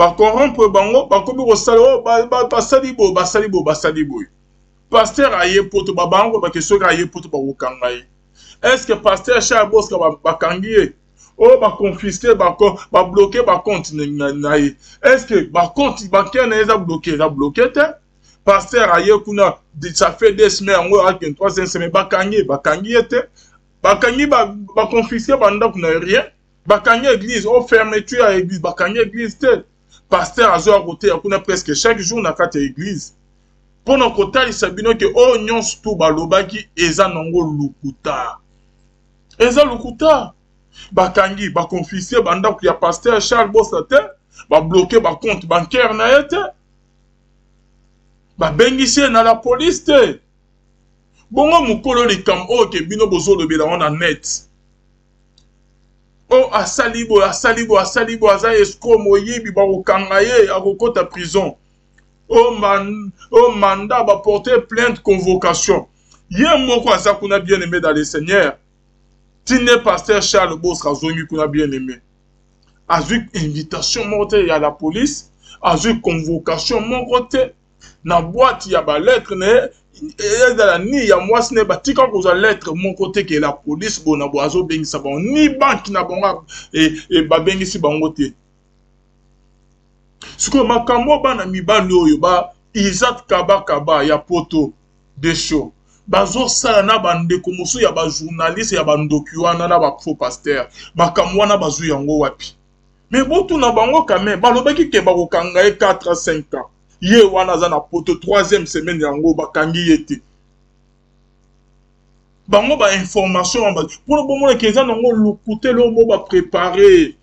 corrompre bango, bakomi ko sala basali bo, basali bo, basali bo. Pasteur aye poto babango ba ke soki aye poto ba kokanga ye. Est-ce que pasteur Charles Bosca bakangi ye? Oh ba confisquer ba bloquer ba compte na ye. Est-ce que ba compte bancaire na eza bloqué te? Pasteur aye kuna ça fait 2 semaines ngo a 3e semaine bakangi ye te. Bakangi ba confisquer ba ndako na rien. Bakangi église, oh fermeture à église, bakangi église te. Pasteur azo à côté kuna presque chaque jour na kati église. Pendant que tu sabino que oh nyonso tout balobaki eza nango lukuta. Eza lukuta. Bakangi, ba confisquer banda ya pasteur Charles Bosca te, ba bloquer ba compte bancaire na ye te. Ba bengisi na la police te. Bongo mukolo likam o ke bino bozolo bela on net. Oh asalibo aza escroc moyibi ba kokanga ye akokota prison. Oh mandat va porter plainte convocation. Hier moko aza kuna bien aimé dans le Seigneur. Tine pasteur Charles Bosca zongi kuna bien aimé. Azu invitation monte à la police, azu convocation mon côté na boîte ya ba lettre ne ezala ni ya mwasi ne batika koza lettre mon côté que la police bona boazo bengisa bon ni banque na bonga et ba bengisi bango te. Siko makambo bana mibali oyo ba Isaac Kaba ya poto de show bazo sala na bandeko mosu ya ba journaliste ya bandoki wana na ba faux pasteur makambo wana bazu yango wapi. Mais botu na bango quand même balobaki ke ba kokanga 4 à 5 ans ye wana za na poto 3e semaine yango bakangi yete bango ba information ba pour le moment que za nango lukuté lo mo ba préparer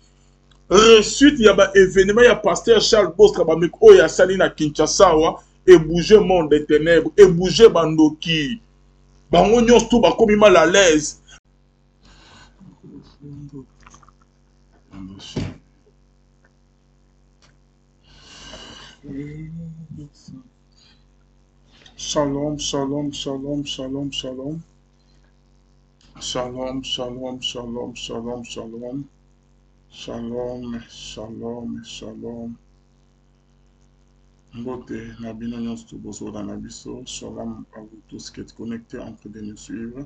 reçute ya ba événement ya pasteur Charles Bosca ba mek o ya sali na Kinshasa wa et bouger monde des ténèbres et bouger bandoki bango nyos tout ba komi mal à l'aise. Shalom, shalom, shalom, shalom, shalom. Shalom, shalom, shalom, shalom, shalom. Shalom, shalom, shalom. Mbote, Nabino Nyonstu Bosoda Nabiso. Shalom à vous tous qui êtes connectés en train de nous suivre.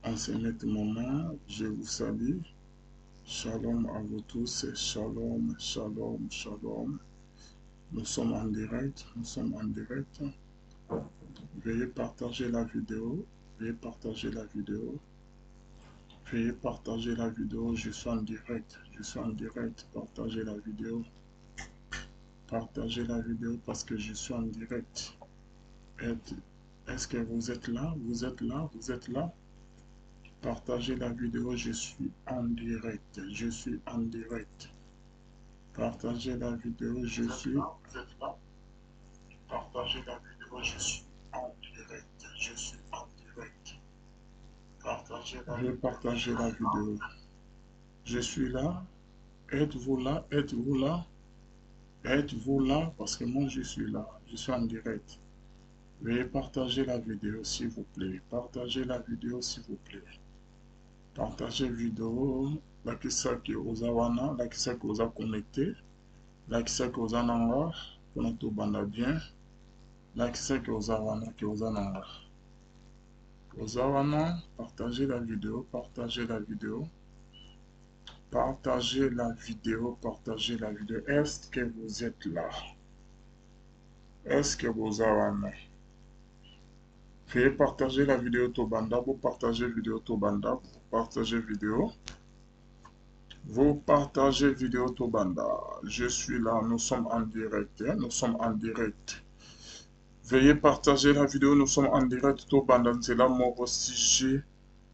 En ce moment, je vous salue. Shalom à vous tous. Shalom, shalom, shalom. Nous sommes en direct. Nous sommes en direct. Veuillez partager la vidéo. Veuillez partager la vidéo. Veuillez partager la vidéo. Je suis en direct. Je suis en direct. Partagez la vidéo. Partagez la vidéo parce que je suis en direct. Est-ce que vous êtes là? Vous êtes là? Vous êtes là? Partagez la vidéo. Je suis en direct. Je suis en direct. Partagez la vidéo. Je suis. Vous êtes là? Partagez la vidéo. Je suis en direct. Je suis en direct. Partagez la vidéo. Partagez la vidéo. Je suis là. Êtes-vous là? Êtes-vous là? Êtes-vous là? Parce que moi je suis là. Je suis en direct. Veuillez partager la vidéo s'il vous plaît. Partagez la vidéo s'il vous plaît. Partagez la vidéo. La kisa qui osa wana, la kisa qui osa connecté, la kisa qui osa nanga, pour tout banda bien. La kisa qui osa wana, qui osa nanga. Osa wana, partagez la vidéo, partagez la vidéo. Partagez la vidéo, partagez la vidéo. Est-ce que vous êtes là? Est-ce que vous avez... Veuillez partager la vidéo Tobanda, vous partagez vidéo Tobanda, vous partagez vidéo. Vous partagez vidéo Tobanda. Je suis là, nous sommes en direct, hein? Nous sommes en direct. Veuillez partager la vidéo, nous sommes en direct Tobanda. C'est là mon sujet.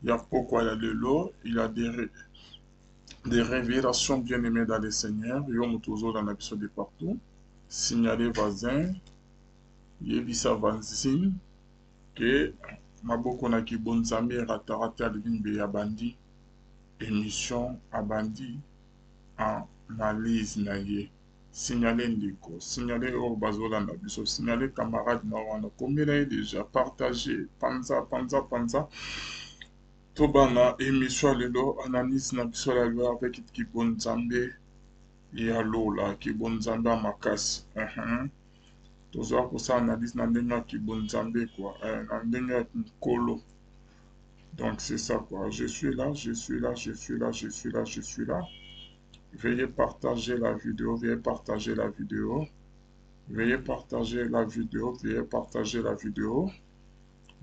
Il y a pourquoi il y a de l'eau, il y a des révélations bien aimées dans le Seigneur. Il y a toujours dans l'épisode de partout. Signaler voisin, yebisa vanzine, que maboko na ki bonzambi ratarata alinbe ya bandi, émission à bandi en analyse na ye. Signaler ndiko, signaler au bazola na biso, signaler camarade na wana, combien est déjà partagé, panza. Tobana émission lelo analyse na biso la loi avec ki bonzambi ya lola kibonzambe makasi. Toza ko sa analyse na ndenge ya kibonzambe quoi, na ndenge ya nkolo. Donc c'est ça quoi. Je suis là, je suis là, je suis là, je suis là, je suis là. Veuillez partager la vidéo, veuillez partager la vidéo. Veuillez partager la vidéo, veuillez partager la vidéo.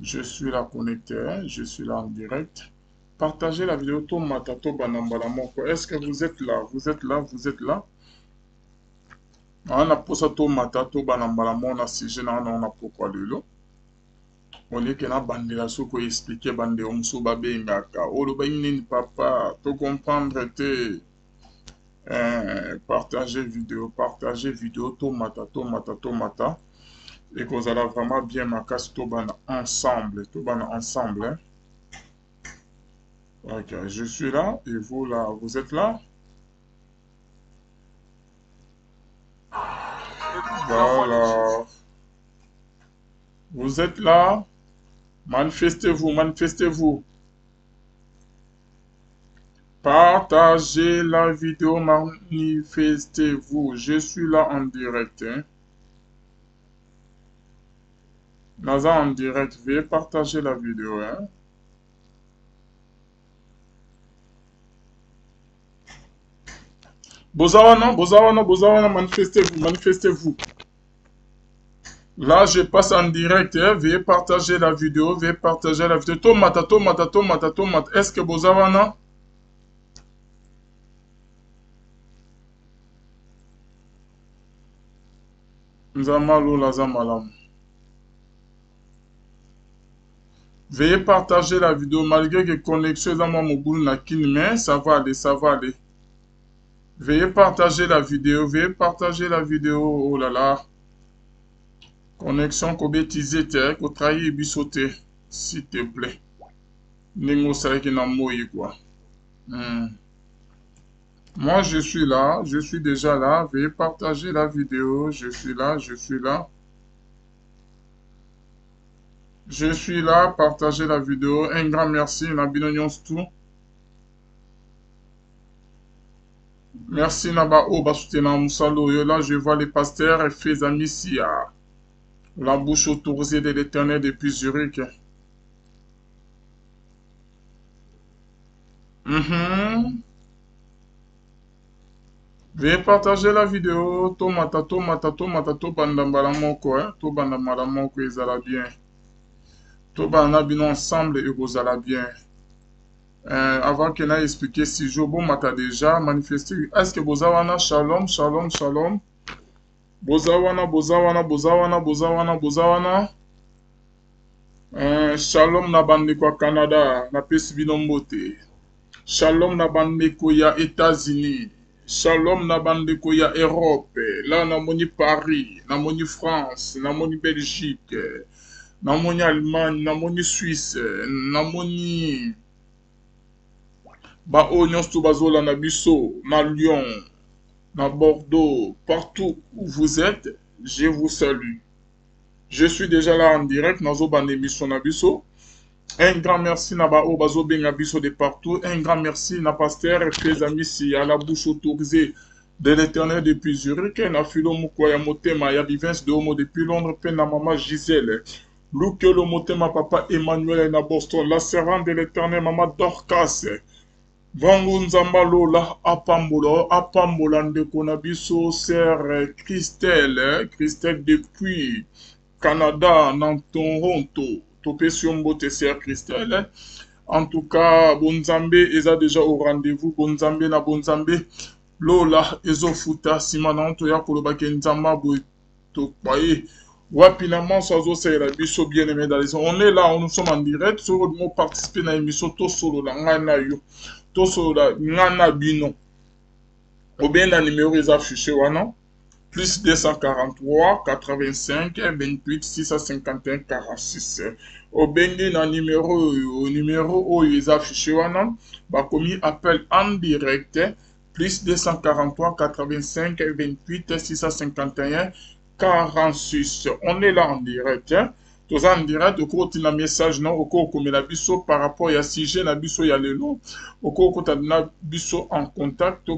Je suis là connecté, je suis là en direct. Partagez la vidéo, to matato banambala moko. Est-ce que vous êtes là? Vous êtes là? Vous êtes là? On a posé to matato banambala mona si je n'en a pourquoi lelo. On est que na bandela soko expliquer bande omso babengaka. Olo bayini papa, to comprendre te. Partagez vidéo, tomata, tomata, tomata. Et que vous allez vraiment bien marquer tobana ensemble, hein. Ok, je suis là et vous là, vous êtes là? Voilà. Vous êtes là? Manifestez-vous, manifestez-vous. Partagez la vidéo, manifestez-vous. Je suis là en direct. Hein. Naza en direct, veuillez partager la vidéo. Hein. Bozawana, Bozawana, Bozawana, manifestez-vous, manifestez-vous. Là, je passe en direct. Hein. Veuillez partager la vidéo, veuillez partager la vidéo. Tomata, tomata, tomata, tomata. Est-ce que Bozawana? Nzamalo la zamalam. Veuillez partager la vidéo malgré que connexion dans mon mobile n'a qu'une main. Ça va aller, ça va aller. Veuillez partager la vidéo, veuillez partager la vidéo. Oh là là. Connexion kobétisé te, ko trahi bisoté, s'il te plaît. Ningo sareki na moyi quoi. Moi je suis là, je suis déjà là. Veuillez partager la vidéo. Je suis là, je suis là. Je suis là, partagez la vidéo. Un grand merci, Nabino tout. Merci Naba Oba Soutena Moussalo. Là, je vois les pasteurs et fils amis Sia. La bouche autorisée de l'Éternel depuis Zurich. Veuillez partager la vidéo. Tomata, tomata, tomata, to bandambala moko, hein. To bandambala moko, ezala bien. To bandambino ensemble, et ezala bien. Avant que n'aille expliquer si je bon mata déjà manifesté. Est-ce que Bozawana, shalom, shalom, shalom. Bozawana, Bozawana, Bozawana, Bozawana, Bozawana. Shalom na bandeko Canada, na pesi bino mbote. Shalom na bandeko ya États-Unis. Shalom na bandeko ya Europe. Là na moni Paris, na moni France, na moni Belgique, na moni Allemagne, na moni Suisse, na moni ba nyonso bazola na biso, na Lyon, na Bordeaux, partout où vous êtes, je vous salue. Je suis déjà là en direct, nazo ban émission na biso. Un grand merci na ba bazo benga biso de partout. Un grand merci na pasteur et les amis si à la bouche autorisée de l'Éternel depuis Zurich, na filo mukwaya motema ya Vivens de Homo depuis Londres, pe na maman Gisèle. Luke le motema papa Emmanuel na Boston, la servante de l'Éternel maman Dorcas. Vangu nzamba lola apambola ndeko na biso sœur Christelle, Christelle depuis Canada, dans Toronto. Topesi mbote sœur Christelle. En tout cas, Bonzambe eza déjà au rendez-vous. Bonzambe na Bonzambe. Lola ezofuta simana to ya koloba ke nzamba bo to kwaye. Rapidement, ça la biso bien aimé dans les on est là, nous sommes en direct. Sur le mot participer à l'émission to solo la ngana yo. To solo la ngana bino. Ou bien dans numéro les affichés wana. Plus 243 85 28 651 46. Au bengi na numéro où ils affichent wana, bah commis appel en direct plus 243 85 28 651 46. On est là en direct. Tous en direct, au cours de message non, au cours comme la biso par rapport à sujet la biso ya lelo, au cours de la biso en contact.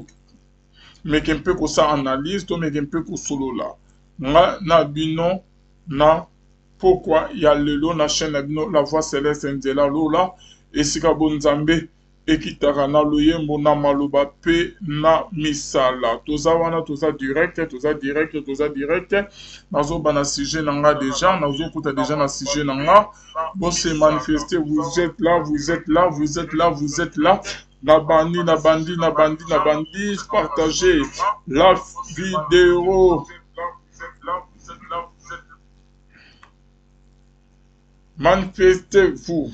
mais qu'un peu ça analyse, to mais qu'un peu solo là. Nga na bino na pourquoi il y a le lot na chaîne na bino la voix céleste Nzela Lola et sika bonzambe ekitaka na loyembo na maloba pe na misala. Toza wana toza direct, nazo bana sujet nanga déjà, nazo kuta déjà na sujet nanga. Bon se manifester, vous êtes là, vous êtes là, vous êtes là, vous êtes là. Nabandi, partagez la vidéo. Manifestez-vous.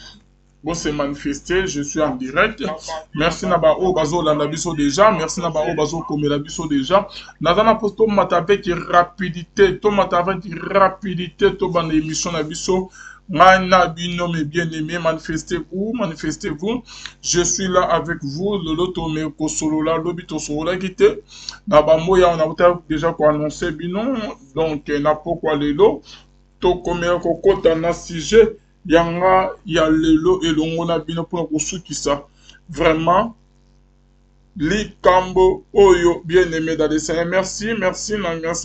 Bon, c'est manifesté, je suis en direct. Merci Nabao Bazo Landabiso déjà. Merci Nabao Bazo Komelabiso déjà. Nazana posto matape qui rapidité. To matape qui rapidité. To ban émission Nabiso. Mana bino mes bien-aimés, manifestez-vous, manifestez-vous. Je suis là avec vous. Lolo Tome Kosolola, Lobito Solola Gite. Nabamoya, on a déjà quoi annoncer bino. Donc, n'a pas quoi lelo. To komela kokota na sujet yanga ya lelo elongo na bino pour kosukisa vraiment likambo oyo bien aimé dans les Seigneur. Merci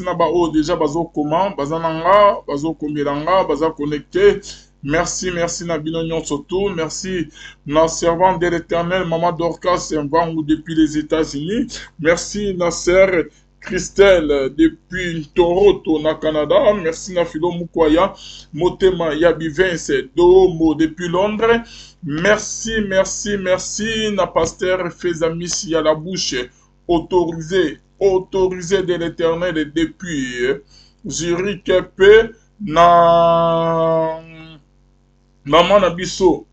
na ba o déjà bazo comment bazananga bazo komelanga baza connecté. Merci na bino nyonso tout. Merci na servant de l'Éternel Maman Dorcas ou depuis les États-Unis. Merci na sœur Christelle depuis Toronto na Canada. Merci na Philo Mukwaya Motema Yabi Vince Domo depuis Londres. Merci na pasteur Fezamis ya la bouche autorisé de l'Éternel depuis Zurich pe na maman na biso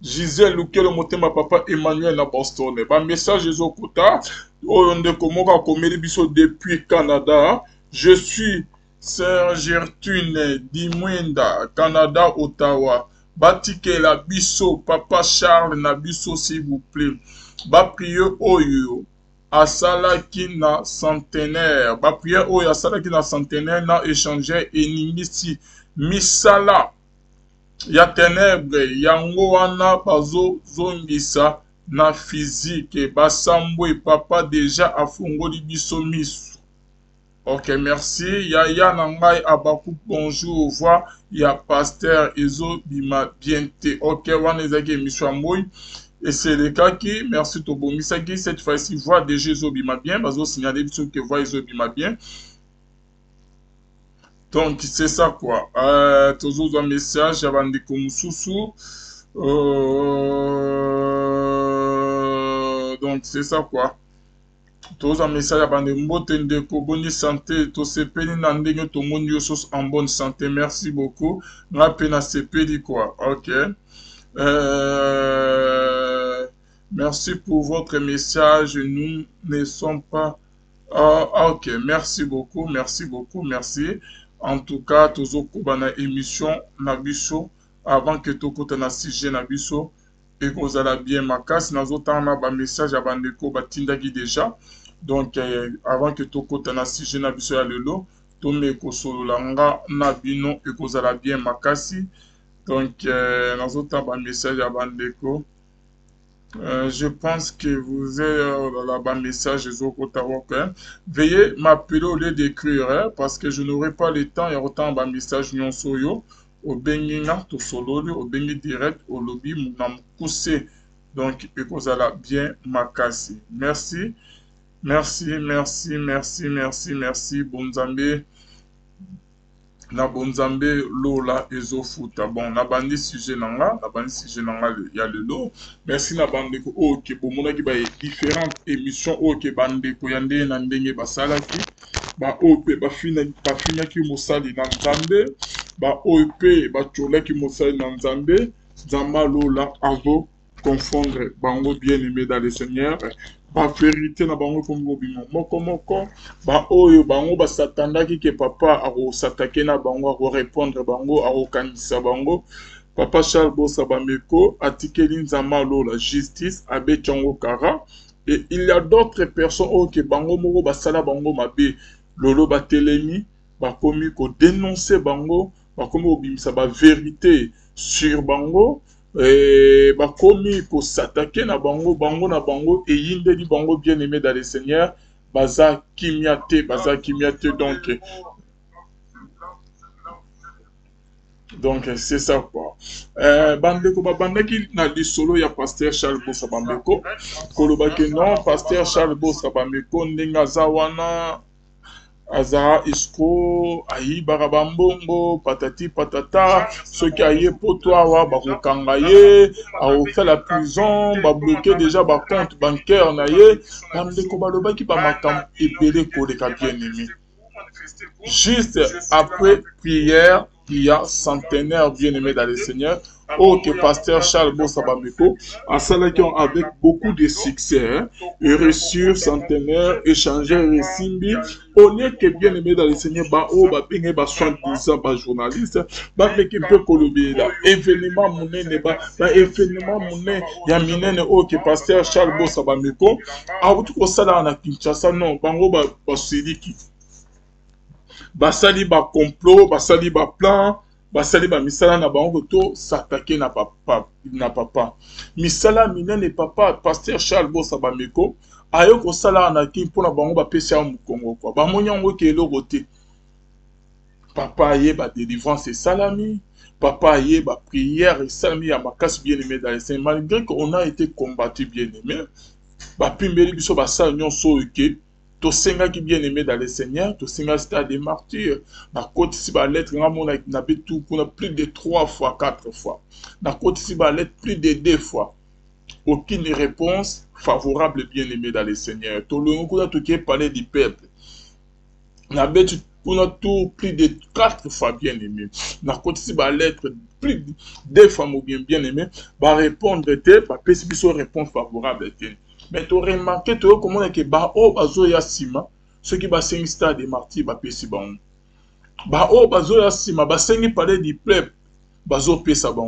Gisèle Lukele Motema papa Emmanuel na Boston. Ba message ezokota oyo ndeko moko akomeli biso depuis Canada. Je suis Sœur Gertune Dimwenda, Canada, Ottawa. Batikela biso papa Charles na biso s'il vous plaît. Ba prier oyo asalaki na centenaire. Ba prier oyo asalaki na centenaire na échanger enimisi misala ya ténèbre yango wana bazo zongisa na physique basambwe papa déjà afungoli biso misu. Ok, merci. Yaya nangai abaku bonjour au revoir. Ya pasteur Ezo bima biente. Ok, wana ezaki émission moy. Et c'est le cas qui, merci Tobo Misaki, cette fois-ci voix de Jésus bima bien. Bazo signaler biso que voix Ezo bima bien. Donc, c'est ça quoi. Toujours un message avant de Komususu. Donc, c'est ça quoi. Toujours un message avant de Mbotende Koboni santé. To sepeli nandenge to mondio sos en bonne santé. Merci beaucoup. Na pena sepeli quoi. Ok. Merci pour votre message. Nous ne sommes pas. Ok. Merci beaucoup. Merci. En tout cas, toujours kubana émission nabiso avant que tokota na sujet nabiso et qu'on a bien makas nazotana ba message abandeko batindaki déjà. Donc avant que tokota na sujet nabiso ya lelo tome kosolanga na bino et qu'on a bien makasi. Donc nazotana ba message abandeko. Je pense que vous êtes là-bas message veuillez m'appeler au lieu d'écrire hein, parce que je n'aurai pas le temps et autant de message non soyo au bengi na to sololi au bengi direct au lobby munam kuse donc et cause la bien makasi. Merci bonzambe na bonzambe lola ezofuta bon na bandi sujet nanga ya lelo. Merci na bandeko ok bomonaki ba différentes émissions ok bandeko ya nde na ndenge basalaki ba op bafinaki mosali na nzambe ba op bacholaki mosali na nzambe nzamba lola azo confondre bango bien aimé dans le Seigneur. Ba vérité na bango kombo bino moko ba oyo bango ba satandaki ke papa aro satake na bango aro répondre bango aro kanisa bango papa Charles Bossa Bameko atikeli nzamba lola justice abe chango kara et il y a d'autres personnes ok bango moko ba sala bango mabe lolo ba telemi ba komi ko dénoncer bango ba komi obimisa ba vérité sur bango bakomi ko s'attaquer na bango et yindeli bango bien aimé dans le Seigneur baza kimiate donc c'est ça quoi. Bandeko babandaki na lisolo ya pasteur Charles Bossa Bambeko kolobaki non pasteur Charles Bossa Bambeko ndenge aza wana aza isko ayibaka bambongo patati patata soki aye poto awa bakokanga ye aokala prison babloke déjà bacompte bancaire na ye bandeko balobaki bamakambo ebele koleka bien aimé. Juste après prière, il y a centenaire bien-aimé dans le Seigneur, que pasteur Charles Bossa Bambeko a salaki avec beaucoup de succès, hein, et reçu centenaire, échangé, resimbi, au lieu que bien-aimé dans le Seigneur, ba o ba bengi ba 70 ans ba journaliste, ba meki peu kolobi là, événement monene ba événement monene ya minene que pasteur Charles Bossa Bambeko a outu ko sala na Kinshasa non, bango ba sidiki. Basali ba complot, basali ba plan, basali ba misala na bango to s'attaquer na papa. Misala minene papa pasteur Charles Bossa Bambeko ayo ko sala na ki mpona bango ba pesa mu Congo quoi. Ba monyango ke eloko te. Papa ye ba délivrance et salami, papa ye ba prière et salami ya makasi bien-aimé dans le Seigneur malgré qu'on a été combattu bien-aimé. Ba pimbeli biso ba sala nyonso ke Tosenga qui bien aimé dans le Seigneur, Tosenga stade des martyrs. Na côté si ba lettre na betu pour plus de 3 fois, 4 fois. Na côté si ba lettre plus de 2 fois. Aucune réponse favorable bien aimé dans le Seigneur. Tolongo kuna toke parler du peuple. Na betu pour tout plus de 4 fois bien aimé. Na côté si ba lettre plus de 2 fois bien aimé, ba répondre te, ba pesi biso réponse favorable te. Mais tu remarqué comment est que ba o bazo ya sima ceux qui ba sengi stade des martyrs ba pesi ba o bazo ya sima ba sengi parler du peuple bazo pesa ba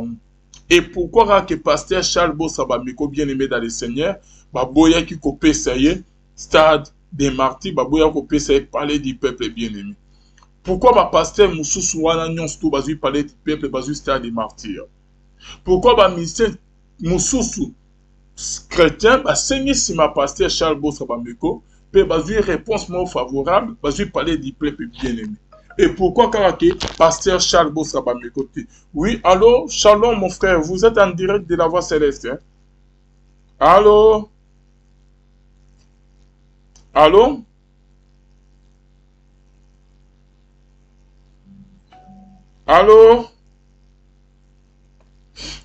et pourquoi que pasteur Charles Bossa Bambeko bien aimé dans le Seigneur ba boya ki ko pesa ye stade des martyrs ba boya ko pesa ye parler du peuple bien aimé. Pourquoi ba pasteur mususu wana nyonso to bazo parler du peuple bazo stade des martyrs. Pourquoi ba ministère mususu chrétien, bah, c'est si ma pasteur Charles Bossa Bambeko peut baser réponse favorable, baser parler du peuple bien-aimé. Et pourquoi Karake, pasteur Charles Bossa Bambeko? Oui, allô, shalom mon frère, vous êtes en direct de la voix céleste. Hein? Allô? Allô? Allô?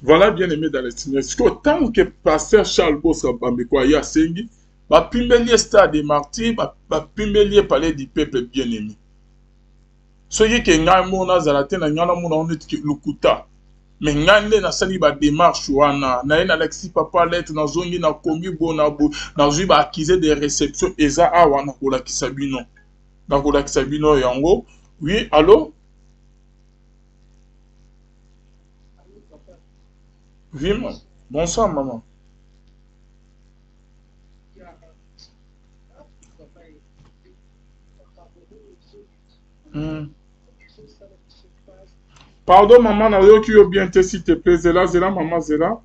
Voilà, bien aimé dans le Seigneur. Tant que pasteur Charles Bossa Bambeko a yasengi, ba pimbelier stade des martyrs, ba pimbelier parler du peuple bien aimé. Soyez que ngai mona zalate na nyana mona onetiki lukuta. Mais ngai na sali ba démarche wana, na ina Alexis papa lettre na zongi na komi bona bo, na zui ba accuser des réceptions eza awa na kola kisabino. Na kola kisabino yango. Oui, allô? Oui, bonsoir, maman. Pardon, maman, na yo qui bien te s'il te plaît. Zela, maman, zela.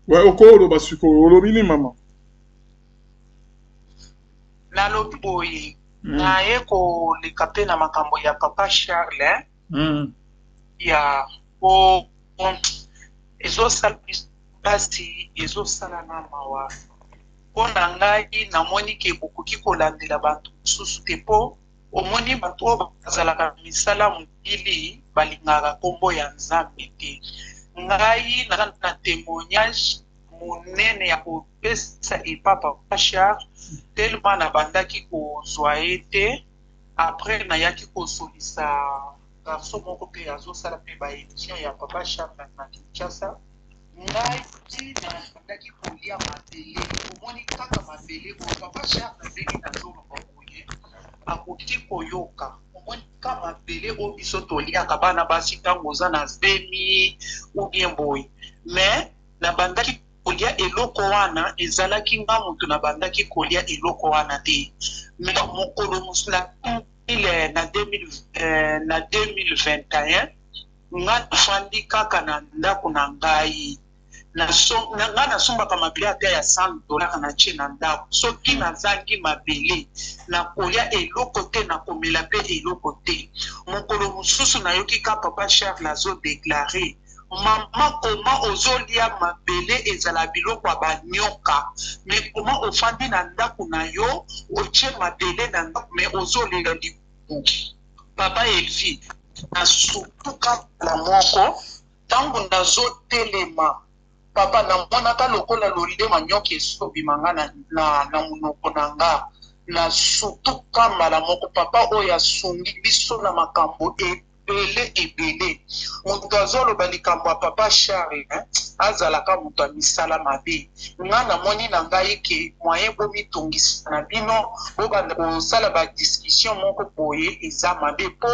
Ouais, okolo basuko, olobini, maman. Na lobi boye. Na eko likape na makambo ya papa Charles. Ya o ezosala basi ezosala na mawa mpona ngai namoni ke bokoki kolandela bato mosusu te mpo omoni bato oyo bazalaka misala mokili balingaka nkombo ya nzambe te. Ngai naza na témoignage monene ya kopesa epa papa Charles tellement nabandaki kozwa ye te après nayaki kosolisa garçon moko mpe azosala mpe baémission ya papa Charles na Kinshasa. Ngai nabandaki kolia mabele omoni kaka mabele oyo papa Charles ndenge nazoloba boye akoki koyoka omoni ka mabele oyo biso toliaka bana basi ntango oza na zemi ou bien boye mais nabandaki kolia eloko wana ezalaki nga moto nabandaki kolia eloko wana te mais mokolo mosu na 2021 nga nafandi kaka na ndako na ngai nga nasombaka mabele ata ya $100 na tie na ndako soki nazangi mabele nakolia eloko te nakomela mpe eloko te mokolo mosusu nayoki ka papa Charles azodeklare mama koma ozolia mabele ezala biloko ya banyoka me koma ofandi na ndako na yo otie mabele na ndako me ozolela libuki papa Elvi nasutuka la moko ntango nazotelema papa namonaka lokola lolide manyoki esobimanga na monoko na nga nasutuka mbala moko papa oyo asungi biso na makambo ebele moto azoloba likambo ya papa Charles azalaka moto ya misala mabe nga namoni na ngai ke moyen bomitungisa na bino bobanda kosala badiscussion moko boye eza mabe mpo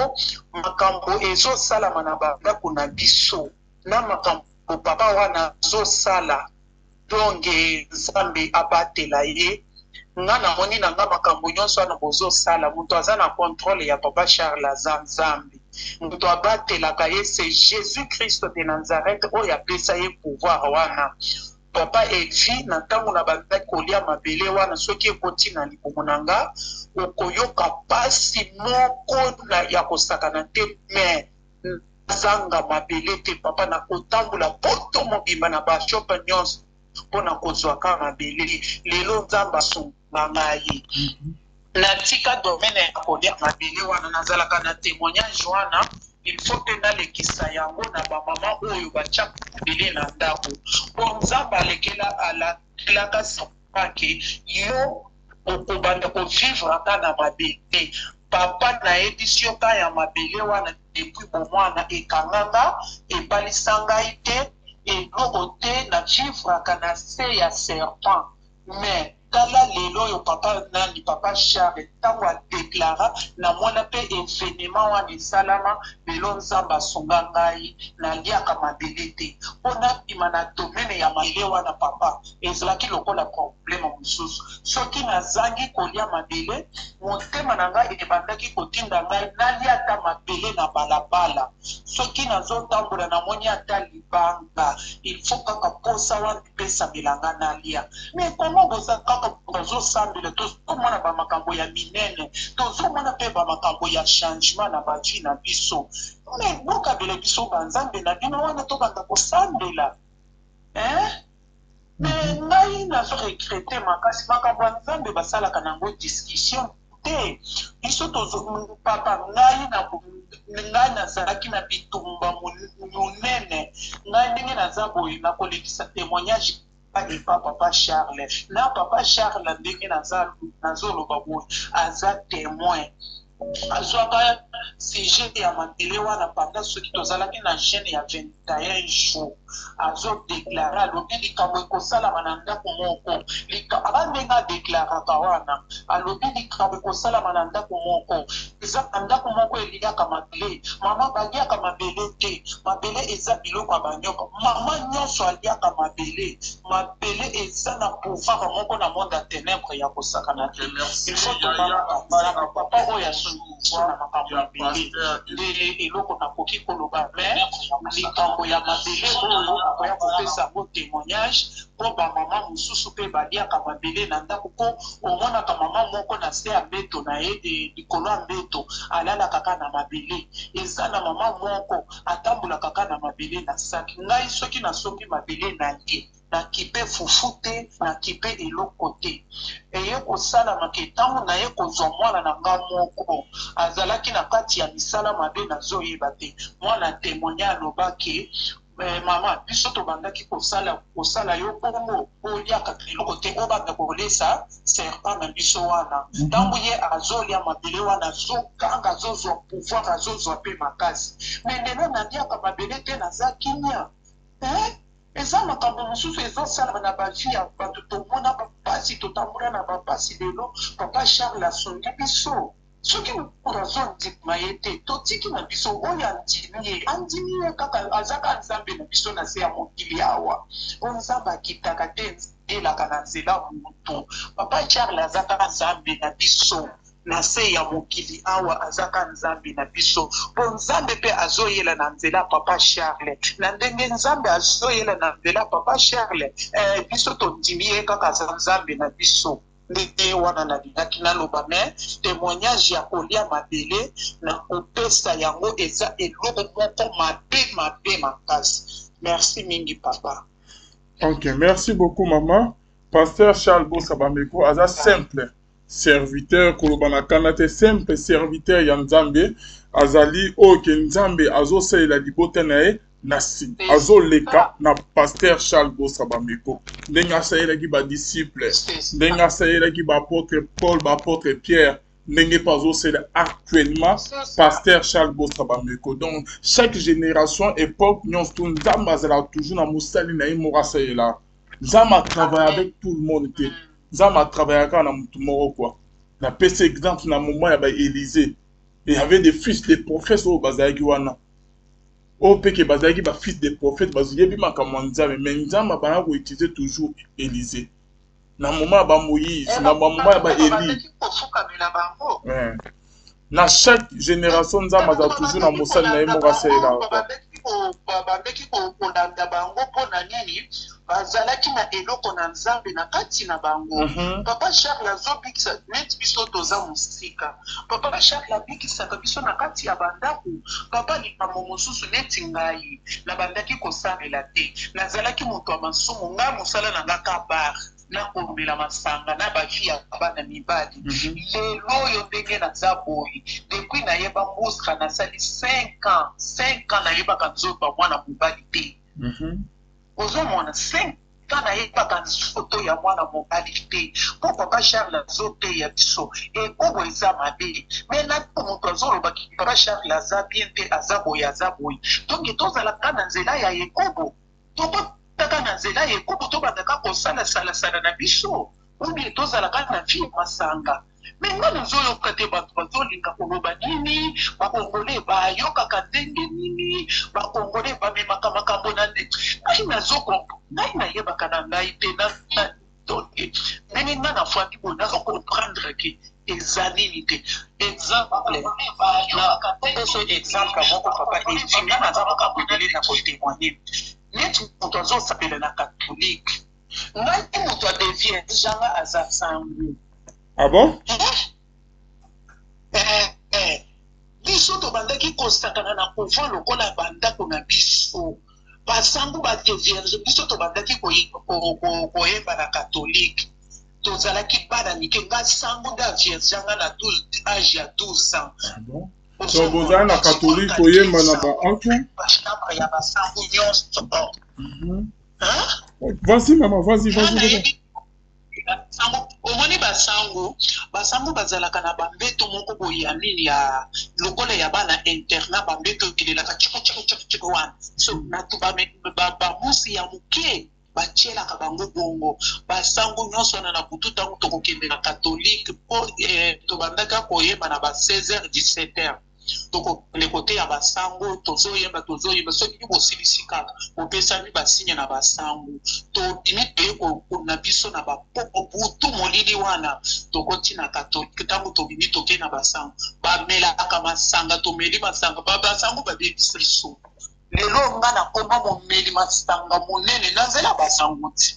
makambo ezosalama na bandako na biso na makambo papa wana azosala donge Nzambe abatela ye nga namoni na nga makambo nyonso wana bozosala moto aza na contrôle ya papa Charles aza Nzambe moto abatelaka ye c'est Jésus Christ de Nazareth oyo apesa ye pouvoir wana papa Elvi na ntango na bandaki kolia mabele wana soki ekoti na libumu na nga okoyoka pasi moko ya kosakana te me zanga mabele te papa na kotambola poto mobimba na bashopa nyonso mpona kozwaka mabele lelo Nzambe asunga ngai natika domaine ya kolia mabele wana nazalaka na témoignage wana il faut mpe nalekisa yango na bamama oyo batiaka mabele na ndako mpo Nzambe alakelaka sapake yo okobanda kovivre ata na mabele papa nayebi sioka ya mabele wana depuis bomwana ekanganga ebalisa ngai te eloko te na vivraka na se ya serpent mais tala lelo oyo papa nani papa Charles ntango adeklara namona mpe evenema wana esalama lelo Nzambe asunga ngai naliaka mabele te mpo nabima na domene ya mabele wana papa ezalaki lokola probleme mosusu soki nazangi kolia mabele motema na ngai ebandaki kotinda ngai nalia ata mabele na balabala soki nazotambola namoni ata libanga il faut kaka posa wana epesamelanga nalia mais komo bozaka tozosambela tozomona bamakambo ya minene tozomona mpe bamakambo ya changement na bavi na biso me bokabela biso banzambe na bino wana tobanda kosambela me ngai nazoregrete makasi makambo ya nzambe basalaka nango discussion te biso papa ngai nazalaki na bitumba monene ngai ndenge naza boye nakolekisa témoignage epa papa Charles na papa Charles ndenge nazoloba boye aza témoin azwaka sujet ya mabele wana panda soki tozalaki na jeune ya 21 jours azodeklare alobi likambo ekosalama na ndako moko aba ndenge adeklaraka wana alobi likambo ekosalama na ndako moko eza na ndako moko eliaka mabele mama baliaka mabele te mabele eza biloko ya banyoka mama nyonso aliaka mabele eza na pouvoir moko na monde ya ténèbre ya kosakana te il faut tobana papa oyo na makambo ya mabele nde eloko nakoki koloba me likambo ya mabele oyo akoya kopesa ngo témoignage mpo bamama mosusu mpe baliaka mabele na ndako mpo omonaka mama moko na se ya mbeto na ye likolo ya mbeto alalaka kaka na mabele eza na mama moko atambolaka kaka na mabele na saki ngai soki nasombi mabele na ye nakipe fufu te nakipe eloko te eye kosalama ke ntango naye kozwa mwana na nga moko azalaki na kati ya misala mabe nazoyeba te mwana témoigna alobaki mama biso tobandaki kosala yo bongo oliaka eloko te obanda kolesa serpent na biso wana ntango ye azolia mabele wana azokanga azozwa pouvoir azozwa mpe makasi me lelo naliaka mabele te naza kimia eza makambo mosusu ezosalama na bavi ya bato tomona bapasi totambola na bapasi lelo papa Charles asongi biso soki mokoto azondima ye te totiki na biso oyo andimi ye kaka azaka nzambe na biso na se ya mokili awa o nzambe akitaka te elaka na nzela moto papa Charles azaka nzambe na biso na se ya mokili awa azaka nzambe na biso po nzambe mpe azoyela na nzela papa Charles na ndenge nzambe azoyela na nzela papa Charles biso tondimi ye kaka aza nzambe na biso ndenge wana nalingaki naloba me témoignage ya kolia mabele na kopesa yango eza eloko moko mabe makasi. Merci mingi papa. Ok, merci beaucoup maman. Pasteur Charles Bosabameko aza simple serviteur kolobana kanate simple serviteur ya Nzambe azali oke Nzambe azosalela libote na ye nasi azoleka na Pasteur Charles Bosabameko ndenge asalelaki ba disciple ndenge asalelaki ba apôtre Paul ba apôtre Pierre ndenge pa azosalela actuellement Pasteur Charles Bosabameko. Donc chaque génération époque nyonso Nzambe azala toujours na mosali na ye moko asalela. Nzambe a travaillé avec tout le monde. Nzambe a travaillé avec tout le monde. Quoi. On a passé exemple dans le moment où il y avait Élisée. Il y avait des fils des prophètes au Bazaki wana. Au Péké Bazaki, des fils des prophètes, il y avait Nzambe. Mais Nzambe a utilisé toujours Élisée. Dans le moment où Moïse, dans le moment où Élie. Dans chaque génération, Nzambe a toujours dans le sol na babandaki kolanda bango mpona nini bazalaki na eloko na nzambe na kati na bango. Papa Charles azobikisa neti biso toza mosika. Papa Charles abikisaka biso na kati ya bandako. Papa likambo mosusu neti ngai nabandaki kosalela te nazalaki moto ya masumu nga mosala na nga kabar nakomela masanga na bafi ya bana mibali. Lelo oyo ndenge naza boye depuis nayeba mostra nasali 5 ans nayebaka nzoto mwana mobali te. Ozomona 5 ans nayebaka nzoto ya mwana mobali te. Po Papa Charles azoteya biso ekobo eza mabe me nato moto azolobaki Papa Charles aza bien te aza boye donc tozalaka na nzela ya ekobo taka na nzela ya ekobo tobandaka kosala na biso obi tozalaka na vie masanga. Mais nga nazoyoka te bato bazolinga koloba nini bakongole bayokaka ndenge nini bakongole bamemaka makambo na nde ngai nazokompo ngai nayebaka na ngai te ndenge nga nafandi boye nazokomprendre ke eza nini te. Exemple napeso exemple moko papa nga naza makambo ebele na kotémoigne neti moto azosapela na katholike ngai moto adevie janga aza sango. Ah bon? Biso tobandaki kosakana na couvent lokola bandako na biso basango bate vierge biso tobandaki koyemba na katholike tozalaki bana mike nga sango da vierge nga na âge ya 12 ans. Ah bon? So bozala na katholike koyemba na ba oncle? Bashambre ya basango nyonso. Vas-y maman, vas-y. Omoni basango bazalaka na bambeto moko boye ya nini ya lokola ya bana interna bambeto ekelelaka chiko wana so natu bamusi ya moke batielaka bango bongo basango nyonso wana na butu ntango tokokende na katholike po tobandaka koyemba na ba 16h 17h tokokende kote ya basango tozoyemba soki bosilisi kaka opesami basinya na basango tobimi toye na biso na bapoko butu molili wana tokoti na katolike ntango tobimi toke na basango bamelaka masanga tomeli masanga basango babebisa biso lelo nga na koma momeli masanga monene na nzela basango ti.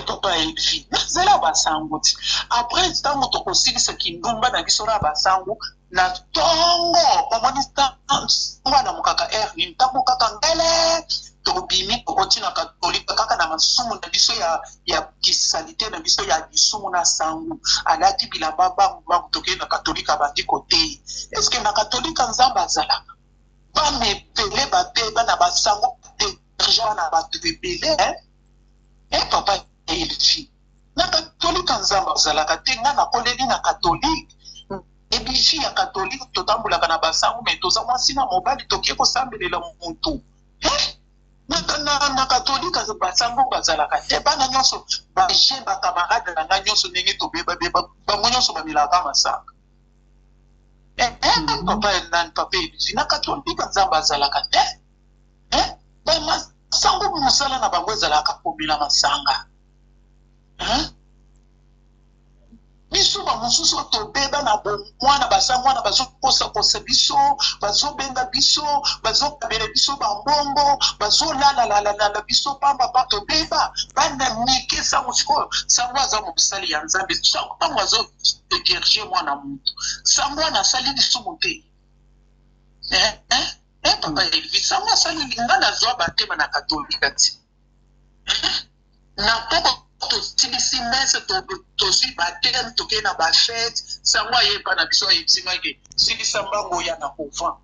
Papa Elvi na nzela basango ti après ntango tokosilisa kindumba na biso na basango na tongo omoni wana mokaka ni ntango kaka ngele tobimi tokoti na katolika kaka na masumu na biso ya kisalite na biso ya lisumu na sango alati bilamba bangu toke na katolika bandi kote eske na katolika nzambe azalaka bamepele babeba na basango deja na bato ebele papa Elvi na katolika nzambe azalaka te nga nakoleli na katolike ebifi ya katolike totambulaka na basango me toza mwasi na mobali tokie kosambelela motu na katolike basango bazalaka te bana nyonso baje bakamarade na nga nyonso ndenge tobebabeba bango nyonso bamelaka masanga papa Elvi na katolike nzambe azalaka te bamasango mosala na bango ezalaka komela masanga biso bamususu tobeba na bomwana basangwana bazokosa biso bazobenga biso bazokabela biso bambongo bazolala biso pamba pa tobeba bana mike sango sikoyo sango aza mobisali ya nzambe ntango azoegerge mwana mutu sango wana asali lisumu te papa Elvis sango asali nga nazwa batema na katolika ti na mpoko tosilisi mese tozwi bateme tokei na bafete sango ayeba na biso ayebisingaki silisa mbango ya na couvent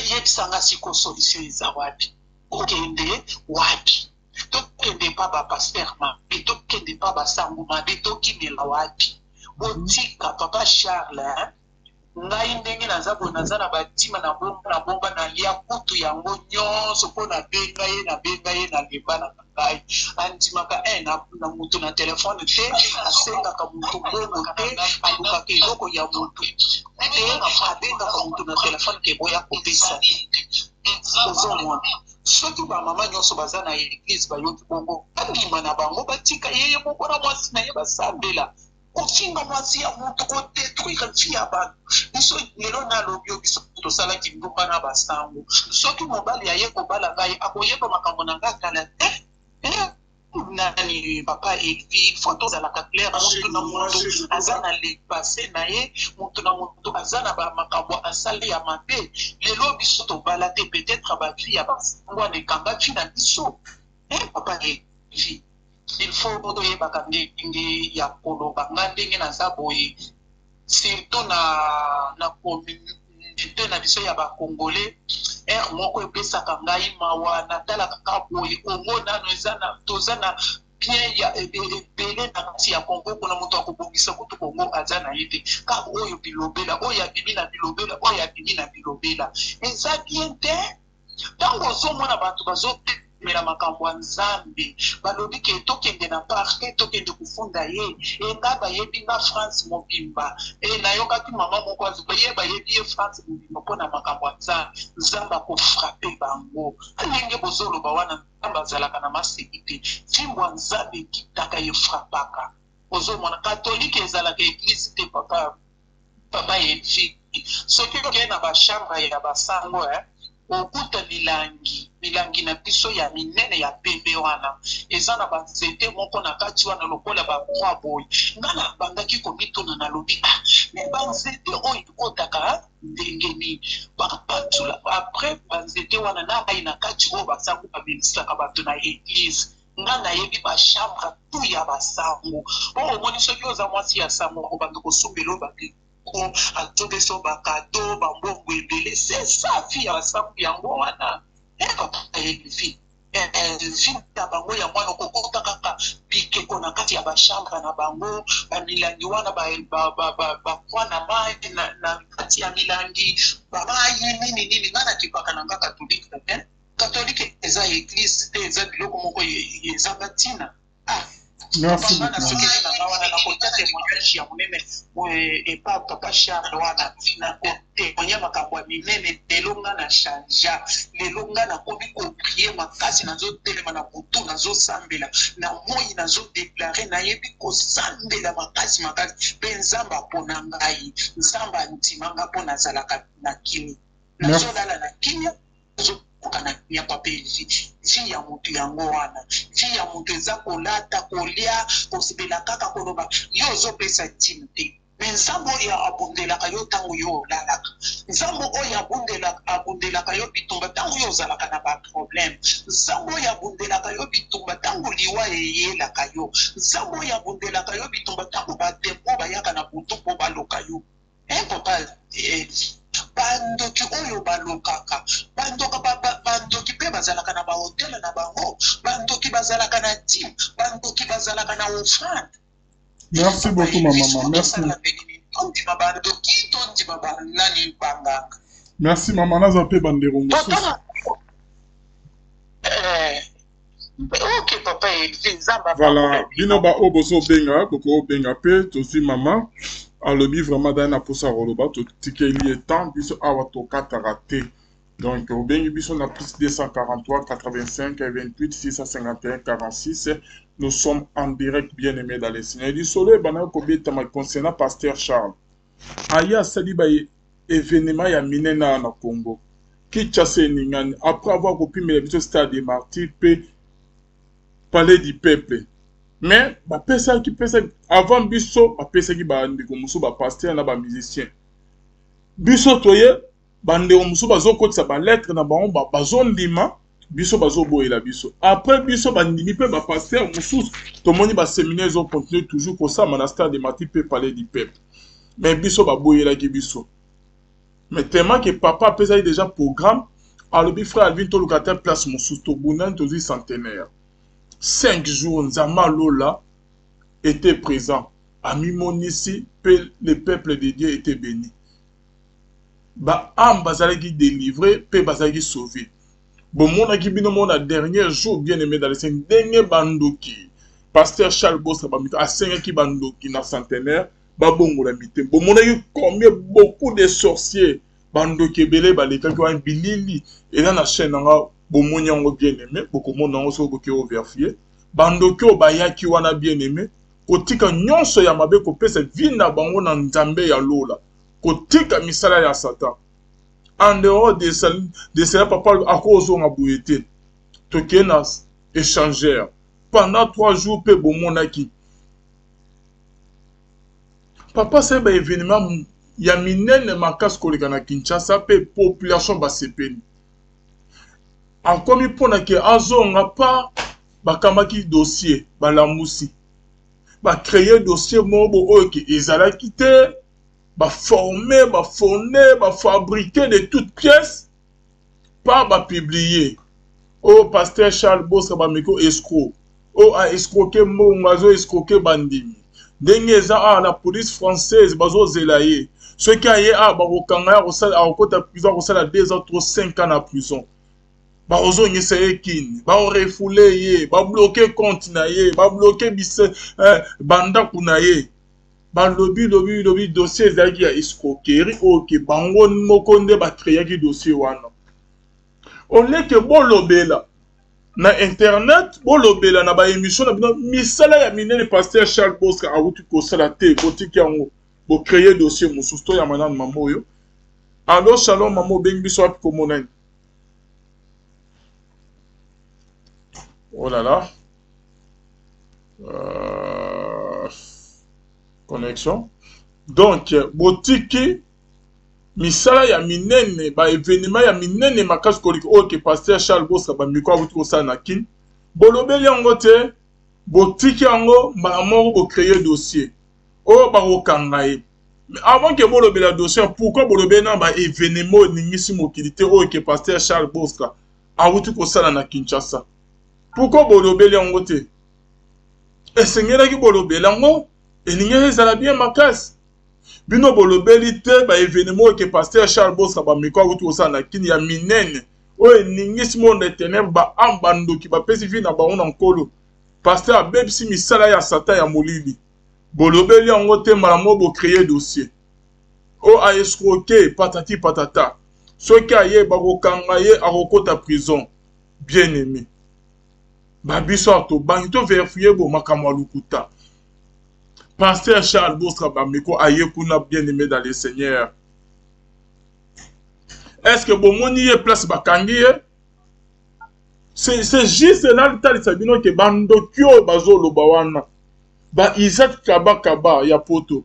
yebisanga siko solution eza wapi okende wapi tokende pa bapaster mabe tokende pa basango mabe tokimela wapi botika papa Charles ngai ndenge naza boye naza na batima na bomba nalia kutu yango nyonso mpo nabenga ye nalemba na ngai andimaka na mutu na telefone te asengaka mutu mbongo te alukaka eloko ya mutu te abengaka mutu na telefone te boya kopesa ozomona soki bamama nyonso baza na eglise bayoki bongo babima na bango batika yeye moko na mwasi na ye basambela kofinga mwasi ya mutu kodetruire vi ya bato biso lelo nalobi yo biso tosalaki ndumba na basango soki mobali aye kobala ngai akoyeba makambo na ngai kala te nani papa Elvi fo tozalaka claire mutu na mutu aza na lepase na ye mutu na mutu aza na bamakambo asali ya mabe lelo biso tobala te peut-être bavi ya basango wana ekanga vi na biso papa Elvi il faut toyebaka ndenge ya koloba nga ndenge naza boye surtout na communauté na biso ya bakongole moko epesaka ngai mawa natalaka kaka boye kongo nano toza na bien ya ebele na kati ya kongo kuna moto akobongisa kutu kongo aza na ye te kaka oyo bilobela oyo abimi na bilobela oyo abimi na bilobela eza bien te ntango ozomona bato mela makambo ya nzambe balobi ke tokende na parke tokende kufunda ye nga bayebi nga France mobimba nayokaki mama moko bayebi ye France mobimba mpo na makambo ya nzambe akofrape bango ndenge bozoloba wana nzambe azalaka na maseki te fimbo ya nzambe ekitaka efrapaka ozomona katolike ezalaka eglise te papa Elvi soki okei na bachambre ya basango okuta milangi na biso ya minene ya pembe wana eza na banzete moko na kati wana lokola bakroa boye nga na bandaki komitona na lobi me banzete oyo ekotaka ndenge nini bakapatula apres banzete wana na ai na kati oyo basango babelisaka bato na eglise nga nayebi bachambre tu ya basango oyo omoni soki oza mwasi ya sango obanda kosumbela oyo bate atobeso bakado bambongo ebele c'est ça fi ya basango yango wana papa Elvi vi na bango ya mwana okokota kaka bikeko na kati ya bachambre na bango bamilangi wana bakwa na mai na kati ya milangi bamayi nini nga nakipaka na nga katolike eza eglise te eza biloko moko ezanga ntina Merci beaucoup. Papa Charles wana na témoigner makambo minene telonga na chanja lelonga na kobi ko prier makasi nazo telema na butu nazo sambela na moi nazo déclarer na yebi ko sambela makasi benzamba pona ngai nzamba ntimanga pona zalaka na kimi nazo lala na kimi kana ya papa Elvi vi ya mutu yango wana vi ya mutu eza kolata kolia kosibela kaka koloba yo ozopesa ntime te me nzambo oyo abundelaka yo ntango yo olalaka nzambo oyo abundelaka yo bitumba ntango yo ozalaka na baproblème nzambo oyo abundelaka yo bitumba ntango liwa eyelaka yo nzambo oyo abundelaka yo bitumba ntango batempo bayaka na butu mpo baloka yo papa bandoki oyo balokaka bandoki mpe bazalaka na bahotel na bango bandoki bazalaka na tim bandoki bazalaka na offrande. Merci beaucoup ma maman, merci. Merci maman, naza mpe bandeko mosusu. Ok papa Elvi nzamba. Voilà, bino ba o bozo benga koko benga pe tosi maman. Alobi vraiment dans la posa roloba to tikeli etant biso awa to kataraté. Donc au bengi biso na plus 243 85 28 651 46 Nous sommes en direct, bien-aimés dans les Seigneur. Il dit, Soleil, Banan Kobi, Tama, concernant Pasteur Charles. Aya Saliba, événement, ya minena na Congo. Qui chasse Ningani, après avoir coupé mes stade des martyrs, peut parler du peuple. Mais, avant Bisso, qui ba ndikomuso ba pasteur na ba musicien. Bisso toye, ba ndikomuso ba zo kotisa ba lettre na ba on ba zone lima. Biso bazo boyela biso. Après biso bandimi pe ba pasteur mususu to moni ba séminaire zo continuer toujours comme ça monastère de Martyrs peut parler du peuple. Mais biso ba boyela ki biso. Mais tellement que papa pesa déjà programme alobi frère Alvin to locataire place mususu to bunan to centenaire. 5 jours Nzama Lola était présent. Ami Monisi le peuple de Dieu était béni. Ba am bazalaki délivré pe bazalaki sauvé. Bon, mon akibino mon dernier jour bien aimé dans les 5 derniers bandoki. Pasteur Charles Bossa a 5 qui bandoki dans centenaire. Babongo la mité. Bon, mon a eu combien beaucoup de sorciers. Bandoki belé balika qui ont un bilili. Et dans la chaîne, bon, mon yango bien aimé. Beaucoup mon nango so goki au verfier. Bandoki au baya qui wana bien aimé. Kotika nyonso ya mabe ko pesa vina bango na nzambe ya lola. Kotika misala ya Satan. En dehors de cela, papa a cause de bouillette. Tokenas échangeur. Pendant 3 jours, pe bon monaki. Papa c'est un événement. Il y a minene makas koleka na Kinshasa pe population basepeni. Encore mi pona ke azo nga pa bakamaki dossier balamusi. Ba créer dossier mobo oke ezala kité. Former, fonder, fabriquer de toutes pièces, pas publier. Oh, pasteur Charles Bossa Bamiko escroc. Oh, a escroqué Mongazo, escroqué Bandimi. Dengueza la police française, Bazo Zelaye. Ceux qui aillent à Barokanga, à côté de prison, à 2 ans, 5 ans en prison. Barozo Nyeseye Kin, Baro refoulé, ba bloqué compte naye, ba bloqué banda kunaye. Ba lobi dossier ezalaki ya escroquerie oke bango moko nde bakreaki dossier wana. Oleke bolobela na internet, bolobela na ba émission na bino misala ya minene pasteur Charles Boska awuti kosala te kotiki yango bo créer dossier mosusu to ya manana mama oyo. Allo shalom mama obengi biso wapi komonani. Oh là là. Connexion. Donc, botiki misala ya minene ba événement ya minene makas koliko oke pasteur Charles Bossa ba miko abuti kosala na kin. Bolobeli yango te, botiki yango mamo bo créer dossier. O ba okangaye. Mais avant que bolobela dossier, pourquoi bolobeli na ba événement ningisi mokilité oke pasteur Charles Bossa abuti kosala na Kinshasa? Pourquoi bolobeli yango te? Esengela ki bolobeli yango et n'y ça bien ma casse. Bino bolobeli te ba événement que pasteur Charles Bossa ba miko wutu osana kini ya minene. O ningisi monde de ténèbres ba ambando ki ba pesifi na ba on nkolo. Pasteur abebisi misala ya Satan ya molili. Bolobeli yango te malamo bo créer dossier. O a escroquer patati patata. Ceux qui aye ba kokanga ye a kokota prison. Bien aimé. Ba biso to bangi to vérifier bo makamwa lukuta. Pasteur Charles Bossa Bamiko Ayekuna bien-aimé dans le Seigneur. Est-ce que Bomoni est place Bakangi? C'est juste là le temps de Sabino que Bandokyo Bazo Lobawana. Ba Isaac Kaba ya poto.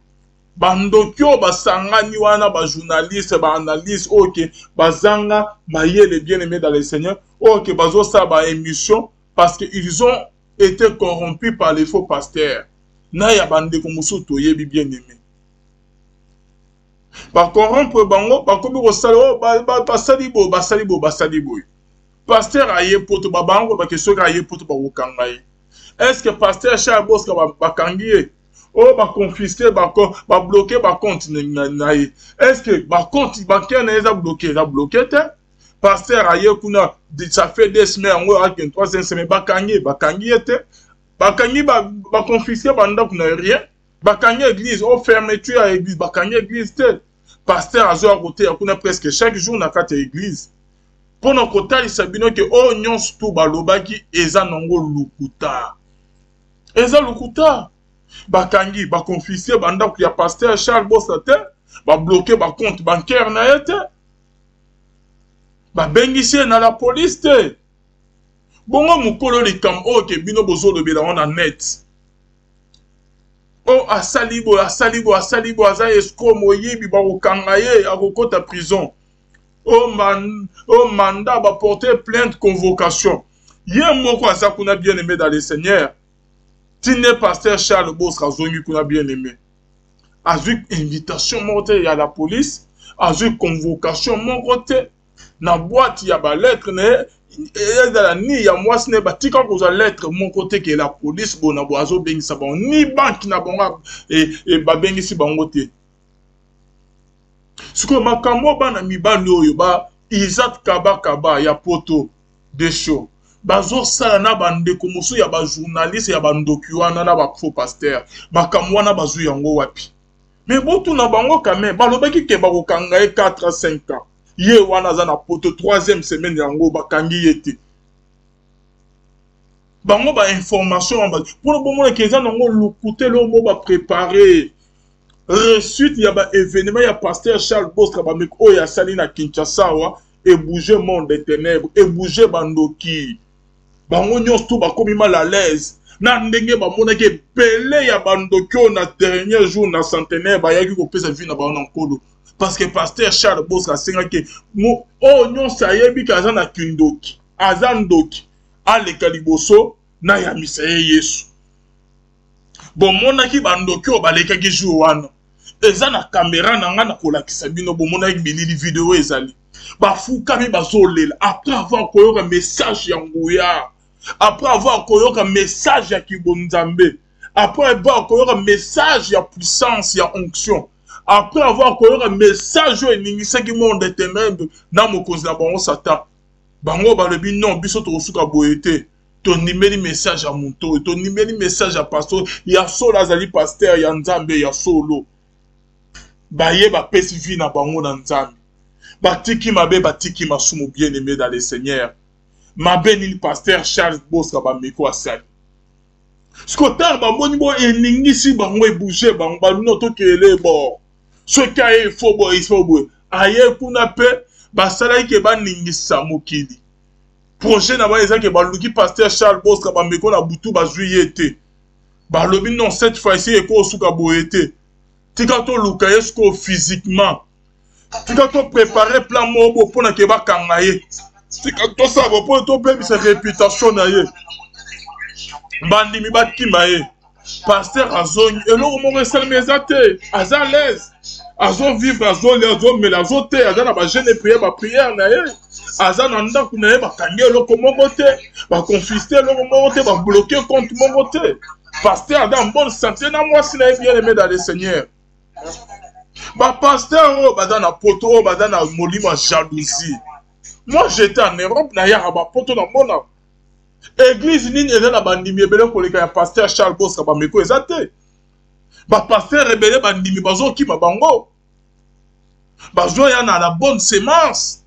Bandokyo Basangani wana ba journaliste ba analyste ok bazanga maye les bien-aimés dans le Seigneur. Ok Bazo sa ba émission parce que ils ont été corrompus par les faux pasteurs. Na ya bande komuso toyebi bien aimé. Ba corrompre bango ba kobi ko sala basalibo. Pasteur aye poto ba bango ba keso ka aye poto ba wokangai. Est-ce que pasteur Charles Boska ba kangiye? Oh ba confisquer ba bloquer ba compte na ye. Est-ce que ba compte bancaire na eza bloqué te? Pasteur aye kuna ça fait 2 semaines ngo a 3e semaine ba kangiye te. Bakangi ba confisquer banda kuna rien. Bakangi église, oh fermeture à église, bakangi église te. Pasteur azo à côté kuna presque chaque jour na kate église. Pendant kota isabino ke oh nyons tout balobaki eza nango lukuta. eza lokuta bakangi baconfisque bandako ya pasteur Charles Bossa te babloqué bacompte bancaire na ye te babengisi ye na la police te bongo mokolo likambo oyo ke bino bozolobela ngo na net o asali boye aza escroc moyibi bakokanga ye akokota prison o mandat baporter plainte convocation ye moko aza kuna bien aimé dans le Seigneur tine pasteur Charles Bossa azongi kuna bien aimé azwi invitation moko te ya la police azwi convocation moko te na boîte ya ba lettre ne ezala ni ya mwasi ne batika kozwa lettre moko te ke la police bona bo azobengisa bango ni banki na bango babengisi bango te sikoyo makambo bana mibali oyo ba Isaac Kaba ya poto de show bazosala na bandeko mosusu ya bajournaliste ya bandoki wana na bafaux pasteur makambo wana bazwi yango wapi mais botuna bango quand même balobaki ke bakokanga ye 4 à 5 ans ye wana aza na poto 3e semaine yango bakangi ye te bango ba information mpona bomona ke eza nango lokute lomo baprépare resuite ya ba événement ya pasteur Charles Bossa bameko oyo asali na Kinshasa wa ebouge monde des ténèbres ebouge bandoki bango nyonso to bakomi mal à l'aise na ndenge bamonaki ebele ya bandoki oyo na dernier jour na centenaire bayaki kopesa vie na bango na nkolo parce que pasteur Charles Bossa asengaki oyo nyonso ayebiki aza na kindoki aza ndoki aleka liboso na yamisa ye Yesu bomonaki bandoki oyo balekaki jour wana eza na kamera na nga na kolakisa bino bomonaki bilili video ezali bafukami bazolela après avoir koyoka message ya nguya après avoir koyoka message ya kibonzambe après avoir koyoka message ya puissance ya onction après avoir koyoka message oyo eningisaki monde des ténèbres na mokonzi na bango Satan bango balobi non biso tokosuka boye te tonimeli message ya moto tonimeli message ya pasteur ya solo azali pasteur ya nzambe ya solo baye bapesi vie na bango na nzambe batiki mabe batiki masumu bien aimé dans le Seigneur mabe nini pasteur Charles Bossa bameko asali sikotala bamoni bo eningisi bango ebouge bango baluno tokele bo soki aye ifo boye aye kuna pe basalaki ke baningisa mokili projet na bango ezaki baluki pasteur Charles Bossa bameko na butu bazwi ye te balobi non cette fois-ci ekosuka boye te tika toluka ye siko physiquement tika to préparer plan moko mpona ke bakanga ye tika tosala mpo tobebisa réputation na ye bandimi bakima ye pasteur azongi eloko moko esalemi eza te aza l'aise azovivre azolia azomela azote aza na bagene bapriere na ye aza na ndako na ye bakangi eloko moko te baconfisque eloko moko te babloke compte moko te pasteur aza en bonne santé na mwasi na ye bien aimé dans le Seigneur bapasteur oyo baza na poto oyo baza na molimo ya jalousie moi j'étais en Europe na yaka bapoto na mona église nini eza na bandimi ebele koleka ya pasteur Charles Bossa bameko eza te bapasteur ebele bandimi bazokima bango bazoya na la bonne semence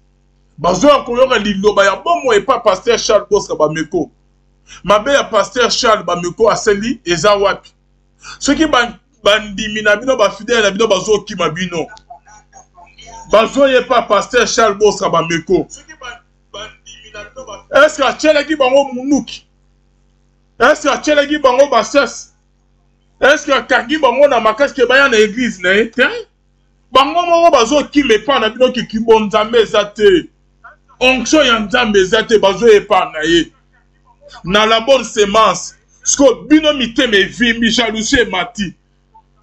bazoya koyoka liloba ya bomo epa pasteur Charles Bossa bameko mabe ya pasteur Charles bameko aseli eza wapi soki bandimi na bino bafidèle na bino bazokima bino bazoyepa pasteur Charles Bossa bameko est-ce que atielaki bango munuki est-ce que atielaki bango basese est-ce que akangi bango na makasi ke baya na église na ye te bango moko bazokima epa na bino kikimbo nzambe eza te onction ya nzambe eza te bazoyepa na ye na la bonne semence siko bino mitema evimbi jalousie emati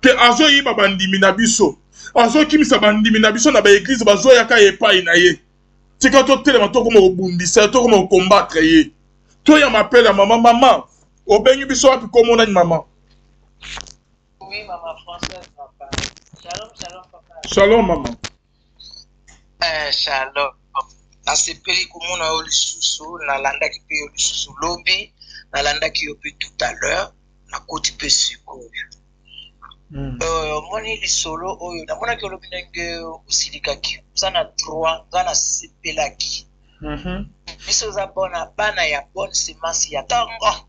ke azoyiba bandimi na biso azokimisa bandimi na biso na baeglise bazoyaka epai na ye tika totelema tokoma kobundisa tokoma kokombattre ye toya mapele ya mama obengi biso wapi komona ni mama Oui, maman Française, papa. Shalom, shalom, papa. Shalom, maman. Shalom. Nasepeli komona yo lisusu nalandaki mpe yo lisusu lobi nalandaki yo mpe tout à l'heure nakoti mpe sikoyo moni lisolo oyo namonaki olobi ndenge osilikaki oza na droit nga nasepelaki biso oza bona bana ya bonne semence ya ntango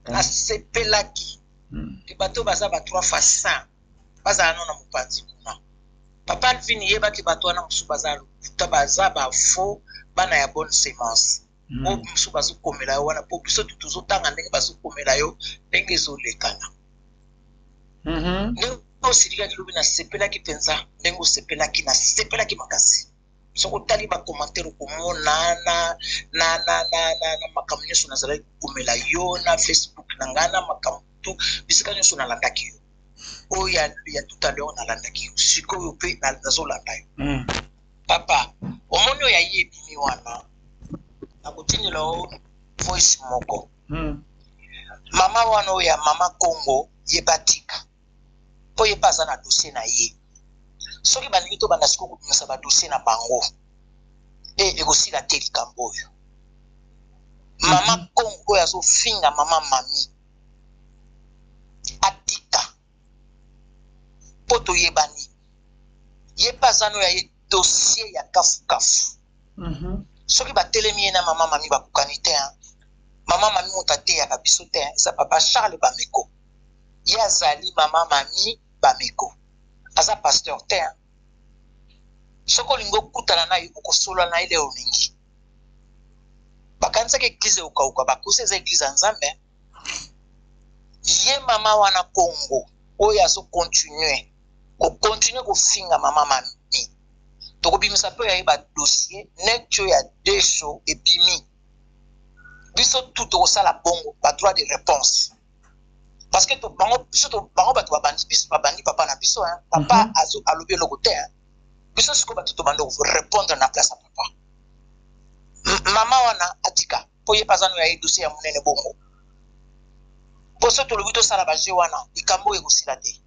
asepelaki ke bato baza ba 3 fois 100 baza na mopanzi kuna papa Alvin yebaki bato wana musu baza ba faux bana ya bonne semence o musu bazo komela yo wana po biso tuzo tanga ndenge bazo komela yo ndenge ezolekana ndenge osilika lobi na sepelaki penza ndenge osepelaki na sepelaki makasi soko tali ba commentaire komona na makambo nyonso nazalaki komela yo na Facebook na ngana makambo tu bisika nyonso nalandaki yo oyo ya tout à l'heure nalandaki yo sikoyo mpe nazolanda yo papa omoni oyo ayebimi wana nakotinela o voice moko mama wana oyo ya mama Congo yebatika po yeba aza na dossier na ye soki balingi to banda sikoyo kobimisa badossier na bango ekosila te likambo oyo mama Congo oyo azofinga mama mami atika po toyebani yeba aza no ya ye dossier ya kafukafu soki batelemi ye na mama mami bakokani te mama mami moto ateyaka biso te eza papa Charles Bameko ye azali mama mami Bameko aza pasteur te soki olingi okutana na ye okosolola na ye lelo mingi bakanisaki eglize okauka bakosi eza eglize ya Nzambe ye mama wana Congo oyo azokontinue kofinga mama mami tokobimisa mpe oyo ayeba dossier neti oyo ya desho ebimi biso tu tokosala bongo badroit de réponse parce que bango bato babandi biso babandi papa na biso papa alobi eloko te biso sikoyo bato tobanda korépondre na place ya papa mama wana atika mpo ye paza no ya ye dossier ya monene bongo mpo so tolobi tosala baje wana likambo oyo ekosila te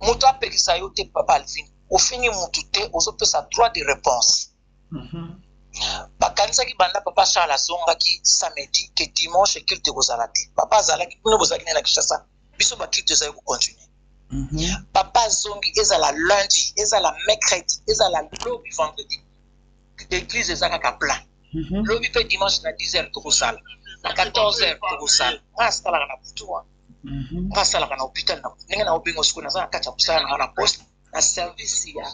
moto apekisa yo te papa Alvin ofingi mutu te ozopesa droit de réponse bakanisaki banda papa Charles azongaki samedi ke dimanche culte ekozala te papa azalaki kuna bozalaki na Kinshasa biso baculte ezali kocontinue papa azongi ezala lundi ezala mercredi ezala lobi vendredi église eza kaka plein lobi mpe dimanche na 10h tokosala na 14h tokosala nga asalaka na butu nga asalaka na hôpital ndenge na obenga sikoyo naza na kati ya mosala nanga na poste na service ya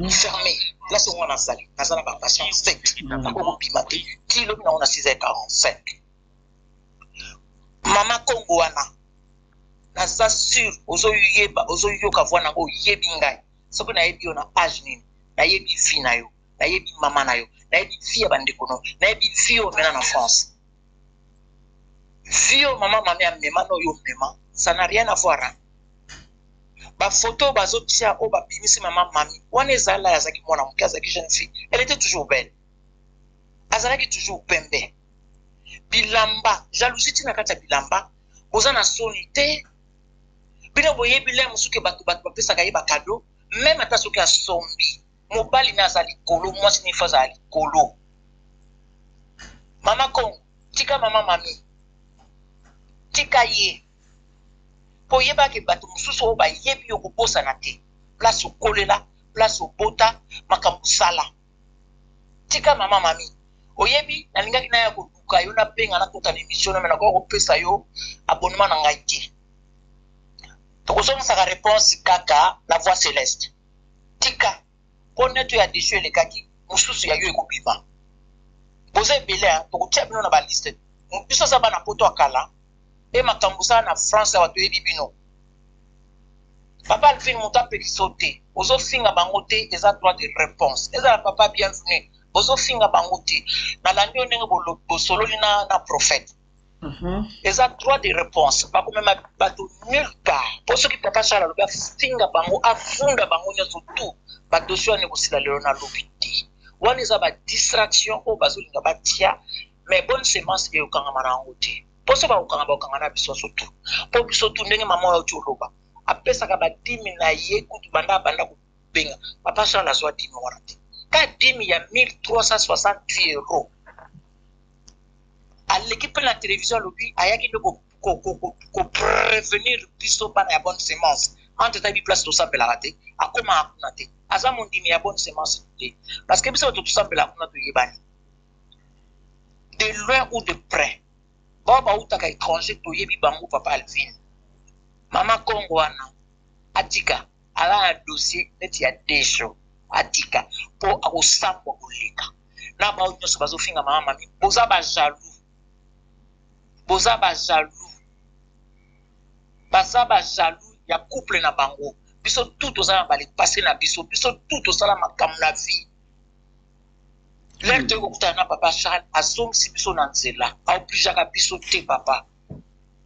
fermé place ongo nazali naza na bapatient 7 nakokobima te ti lobi nango na 6h45 mama Congo wana naza sur ozoyoka voix nango oyebi ngai soki nayebi yo na age nini nayebi vi na yo nayebi mama na yo nayebi vi ya bandeko no nayebi vi oyo omena na France vi oyo mama mami amema na oyo omema ça n'a rien à voir bafoto bazotia oyo babimisi mama mami wana ezala azalaki mwana moke azalaki jeune fille elle était toujours belle azalaki toujours pembe bilamba jalousie tina kati ya bilamba boza na soni te bino boyebi le mosuki bato bapesaka ye bakado meme ata soki asombi mobali ne aza likolo mwasi ne fa azala likolo mama Congo tika mama mami tika ye po yebaki bato mosusu oyo bayebi yo kobosana te place okolela place obota makambo sala tika mama mami oyebi nalingaki na ya koluka yo nabenga nakota na émission na menako kopesa yo abonnement na ngai te tokosomisaka réponse kaka la voix céleste tika mpo neto ya desho elekaki mosusu ya yo ekobima boza ebele tokotia bino na baliste biso aza bana poto akala e makambo sala na France awa toyebi bino papa Alvin moto apekisa te ozofinga bango te eza droit de réponse ezala papa bienvenu ozofinga bango te nalandi yo ndenge bosololi na prophète eza droit de réponse bakomema bato nulle part mpo soki papa Charles alobi afinga bango afunda bango nyonso tu badosi wana ekosila lelo nalobi te wana eza badistraction oyo bazolinga batia mais bonne semence eyokangama na yango te mpo so bakokanga na biso so tu mpo biso tu ndenge mama oyo oti oloba apesaka badimi na ye kutu banda kobenga papa Charles azwa dimi wana te ka dimi ya 1368 euros aleki mpe na télévision alobi ayaki nde koprévenir biso bana ya bonne semence entre tayebi place tosambelaka te akóma akuna te aza mondimi ya bonne semence te parce que biso bato tosambelaka kuna toyebani de loin ou de près. Baba utaka étranger to yebi bango papa Alvin. Mama Congo wana atika ala un dossier neti ya desho atika po akosambo koleka. Na ba nyonso bazofinga mama mami boza ba jaloux. Boza ba jaloux. Baza ba jaloux ya couple na bango. Biso tout osala bali passer na biso tout osala makambo na vie. L'air de Koutana, papa Charles, a zom si biso nan zela, a obligé à biso te papa.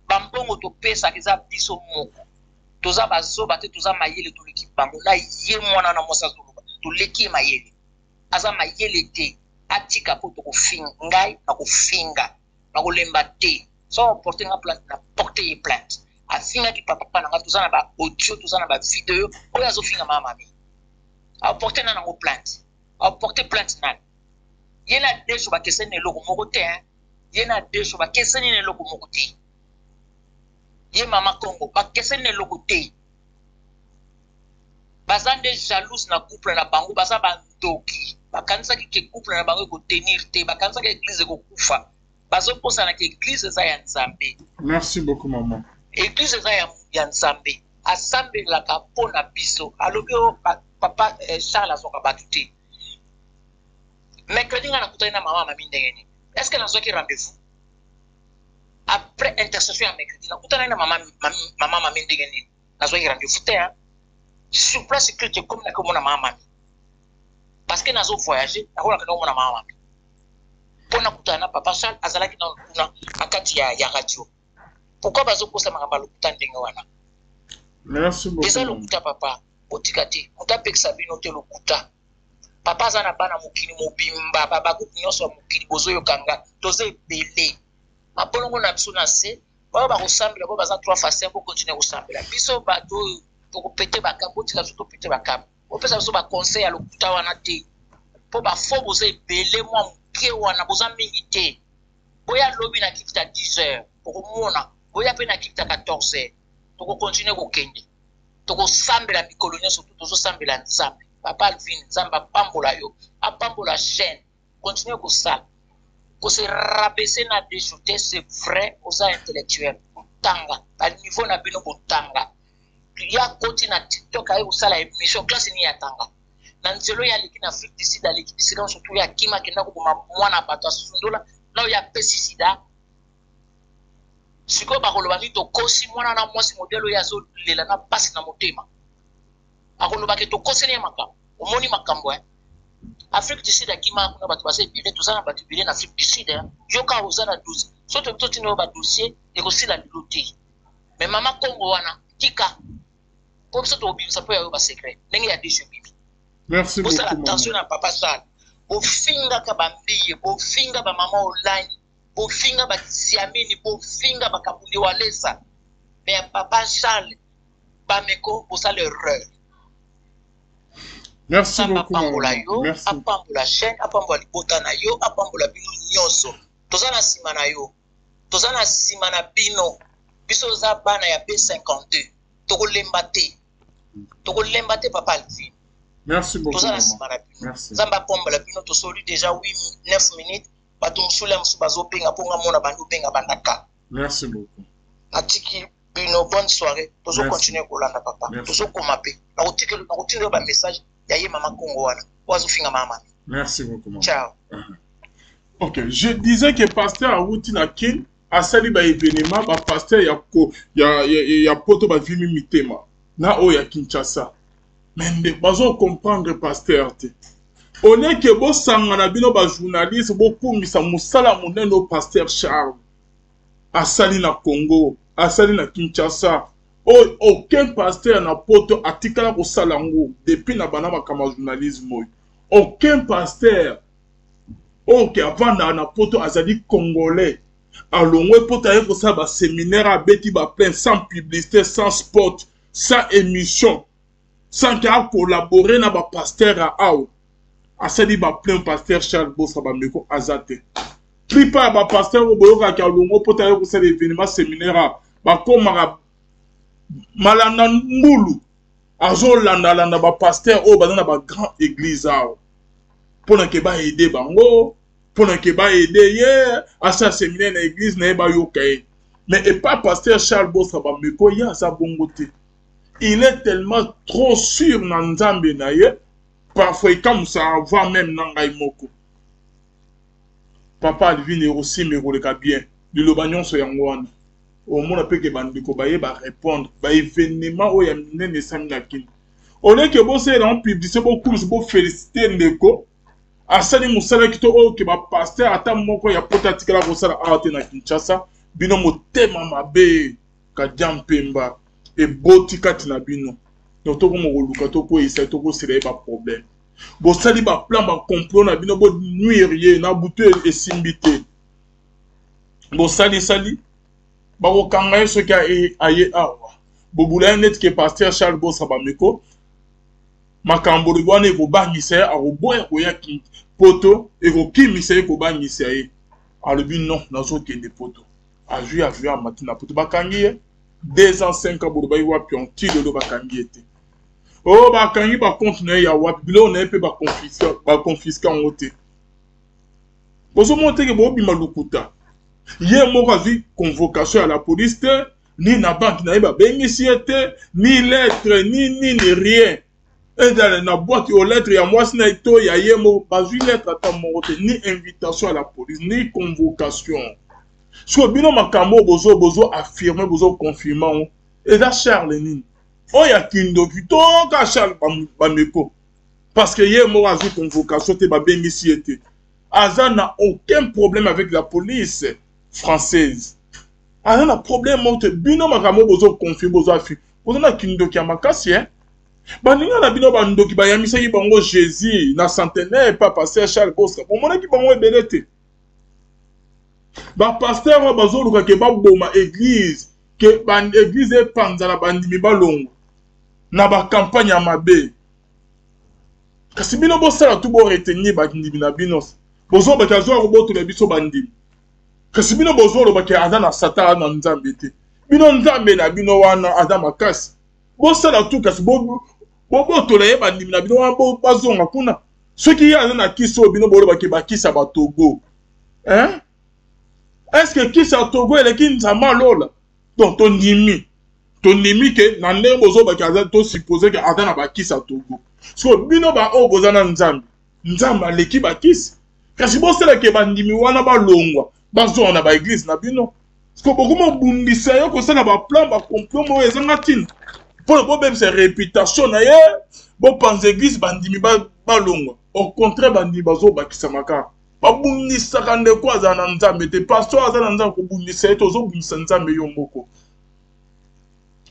Bambongo to pesa kiza biso moko. Toza bazo bate toza mayele to l'équipe bango na ye mwana na mosa zuluba. To leki mayele. Aza mayele te. Atika po to ko finga ngai na ko finga. Na ko lemba te. So porter na plainte na porter plainte. A finga ki papa na nga toza na ba audio toza na ba vidéo. Oya zo finga mama mi. A porter na ngo plainte. A porter plainte na. Yena desho ba kesene loko moko te hein. Yena desho ba kesene loko moko te. Ye mama Congo ba kesene loko te. Bazande jalouse na couple na bango baza ba ndoki. Ba kanisa ki couple na bango ko tenir te, ba kanisa ki église ko kufa. Bazo posa na ki église za ya Nzambe. Merci beaucoup maman. Église za ya Nzambe. Assemble la ka pona biso. Alobi o papa Charles azoka batute. Mercredi, on a écouté maman mami ndengeni. Est-ce qu'elle a un rendez-vous? Après intercession à mercredi, on a écouté maman mami ndengeni. On a un rendez-vous. Sur place, c'est que comme on a maman mami. Parce que nous avons voyagé, on a maman mami. Pour nous écouter papa Charles, azalaki na akati ya radio. Pourquoi bazo posa makamba lokuta ndengwana? Merci beaucoup. Eza lokuta papa, otikati, mutapekisa bino te lokuta. Papa zana bana mukini mobimba baba ku nyonso mukini bozoyo kanga toze belé mapolongo na biso na se ba ba ressemble ba baza 3 fois 5 pour continuer ressemble biso ba to ko péter ba kambo tika to péter ba kambo o pesa biso ba conseil à lokuta wana te po ba fo boze belé moi muke wana boza mingi te boya lobi na kifta 10h pour mona boya pe na kifta 14h to ko continuer ko kende to ko sambela mikolo nyonso to zo sambela nzambe. Papa Alvin, Zamba Pambola yo, a Pambola chaîne, continue comme ça. Pour se rabaisser na déjouter, c'est vrai aux intellectuels. Tanga, à niveau na bino tanga. Il y a côté na TikTok ayo sala émission classe ni ya tanga. Na nzelo ya liki na Afrique du Sud, liki dissident surtout ya kima kenda ko mwana bato sundola, na ya pesticida. Siko ba koloba ni to kosi mwana na mwasi modelo ya zo lela na pasi na motema. Akoloba ke to kosene makambo omoni makambo Afrique du Sud akima kuna bato base bilé tout ça na bato bilé na Afrique du Sud yoka ozana 12 soto to tino ba dossier e ko sila loti mais mama Congo wana tika pour ça to bimisa po ya ba secret ndenge ya déchet bibi. Merci beaucoup. Attention à papa Charles bo finga ka bambiye bo finga ba mama online bo finga ba siamini bo finga ba kabuli walesa mais papa Charles ba meko pour ça l'erreur. Merci beaucoup. Merci. Apambola chaîne, apambola libota na yo, apambola bino nyonso. Toza na sima na yo. Toza na sima na bino. Biso za bana ya B52. Toko lembate. Toko lembate papa Alvin. Merci beaucoup. Toza na sima na bino. Merci. Zamba pombola bino to soli déjà 9 minutes. Bato musula musu bazo penga ponga mona bandu penga bandaka. Merci beaucoup. Atiki bino bonne soirée. Tozo continuer kolanda papa. Tozo komape. Na otiki ba message. Maman Congo wana. Merci beaucoup. Ciao. Ok, je disais que pasteur Awuti na kin asali ba événement ba pasteur ya poto ba vimi mitema na o ya Kinshasa. Mais bazo comprendre pasteur te. On est que bo sangana bino ba journaliste bo kumisa musala munene pasteur Charles. Asali na Congo, asali na Kinshasa. Aucun pasteur na poto atikala ko salango depuis na bana makama journalisme. Aucun pasteur avant na poto azali congolais alongwe poto aye ko sa ba séminaire a beti ba plein sans publicité, sans spot, sans émission, sans qu'à collaborer na ba pasteur a aw. Asali ba plein pasteur Charles Bossa ba meko azate. Tripa ba pasteur oboyoka ka alongwe poto aye ko sa événement séminaire ba komara malanda mbulu azo landa ba pasteur o bazana ba grand église awo pona ke ba aider bango Pendant que ba aider assassiner na église na ba yokaye. Mais et pas pasteur Charles Bossa Bameko ya sa bongote. Il est tellement trop sûr dans Nzambe na ye, parfois comme ça va même dans Gaimoko. Papa Alvin aussi me relève bien. Le lobagnon so yangwana. Au moins peut que bandiko ba yeba répondre ba événement o ya nene samina kin. On est que bossé dans publicité beaucoup bo féliciter ndeko. Asani musala kito o ke ba pasteur ata moko ya potatika la kosala ate na Kinshasa bino motema mabe ka jampemba e botika tina bino donc to ko moluka to ko isa to ko sele ba problème bo sali ba plan ba complot na bino bo nuire na butu e simbité bo sali ba ko kanga so ka aye awa bo bula net ke pasteur Charles Bossa Bameko makambo libwane ko bangisa a roboya ko ya poto et ko kimisa ko bangisa e alobi non nazo kende poto a vu a matina poto bakangi 2 ans 5 ans boba yi wapi on ti de lo bakangi ete oh bakangi ba compte na ya wapi bilo na pe ba confisquer en ote bozo monte ke bo bima lukuta ye moko azi convocation à la police ni na banque na ba bengisi ete ni lettre ni rien. Et dans la boîte aux lettres, il y a moi, il y a pas une lettre à ta mort, ni invitation à la police, ni convocation. Soit bien makambo bozo affirmer bozo confirmant. Et là Charles Nini. Oh y a kindo kito ka Charles Bameko. Parce que hier moi a vu convocation te ba bengisi ete. Aza n'a aucun problème avec la police française. Aza n'a problème monte bino makambo bozo confirmer bozo affirmer. Bozo na kindo ki amakasi hein. Baninga na bino bandoki bayamisa yi bango Jésus na centenaire pas pasteur Charles Bossa pour mona ki bango ebelete ba pasteur wa bazoluka ke ba boma église ke ban église e panzala bandimi balongo na ba campagne mabe kasi bino bosala tu bo retenir ba ndimi na bino bozo ba kazo ko boto na biso bandimi kasi bino bozolo ba ke azana satana na Nzambe te bino Nzambe na bino wana azama kasi bosala tu kasi bobo tolaye bandimi na bino wa bazonga kuna soki ya na kiso bino bolo ba kisa ba Togo hein est-ce que kisa Togo ele kinzama lola donc ton nimi ke na ndenge bozo ba kaza to supposer que adana ba kisa Togo so bino ba o bozana Nzambe aleki ba kisa kasi bosala ke bandimi wana ba longwa bazona ba église na bino sko bokuma bundisa yo ko sana ba plan ba complot mo ezanga tin pour le problème c'est réputation na ye bon pense église bandimi ba longwa au contraire bandimi bazo bakisa maka ba bundisa kande ko azana Nzambe te pasteur azana Nzambe ko bundisa to zo bundisa Nzambe yo moko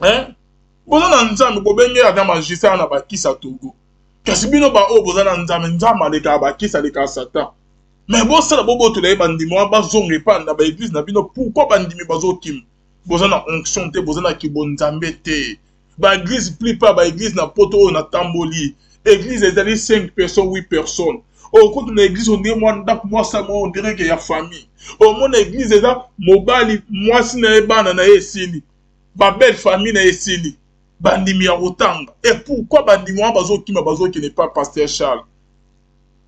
hein bozana Nzambe ko benge ada magistrat na bakisa Togo kasi bino ba o bozana Nzambe aleka bakisa leka Satan. Mais bon, ça, bobo, tu l'as bandimi, bazonge pas na ba église na bino, pourquoi bandimi bazo kim? Bozana onction te, bozana ki bonzambe te. Ba église pli pas, ba église na poto na tamboli. Église ezali 5 personnes, 8 personnes. Au compte de l'église, on dirait moi ça, on dirait qu'il y a famille. Au mon église, ezali mobali, moi si na ebana na esili. Ba belle famille na esili. Bandimi ya otanga. Et pourquoi bandimi bazo kim bazo qui n'est pas pasteur Charles?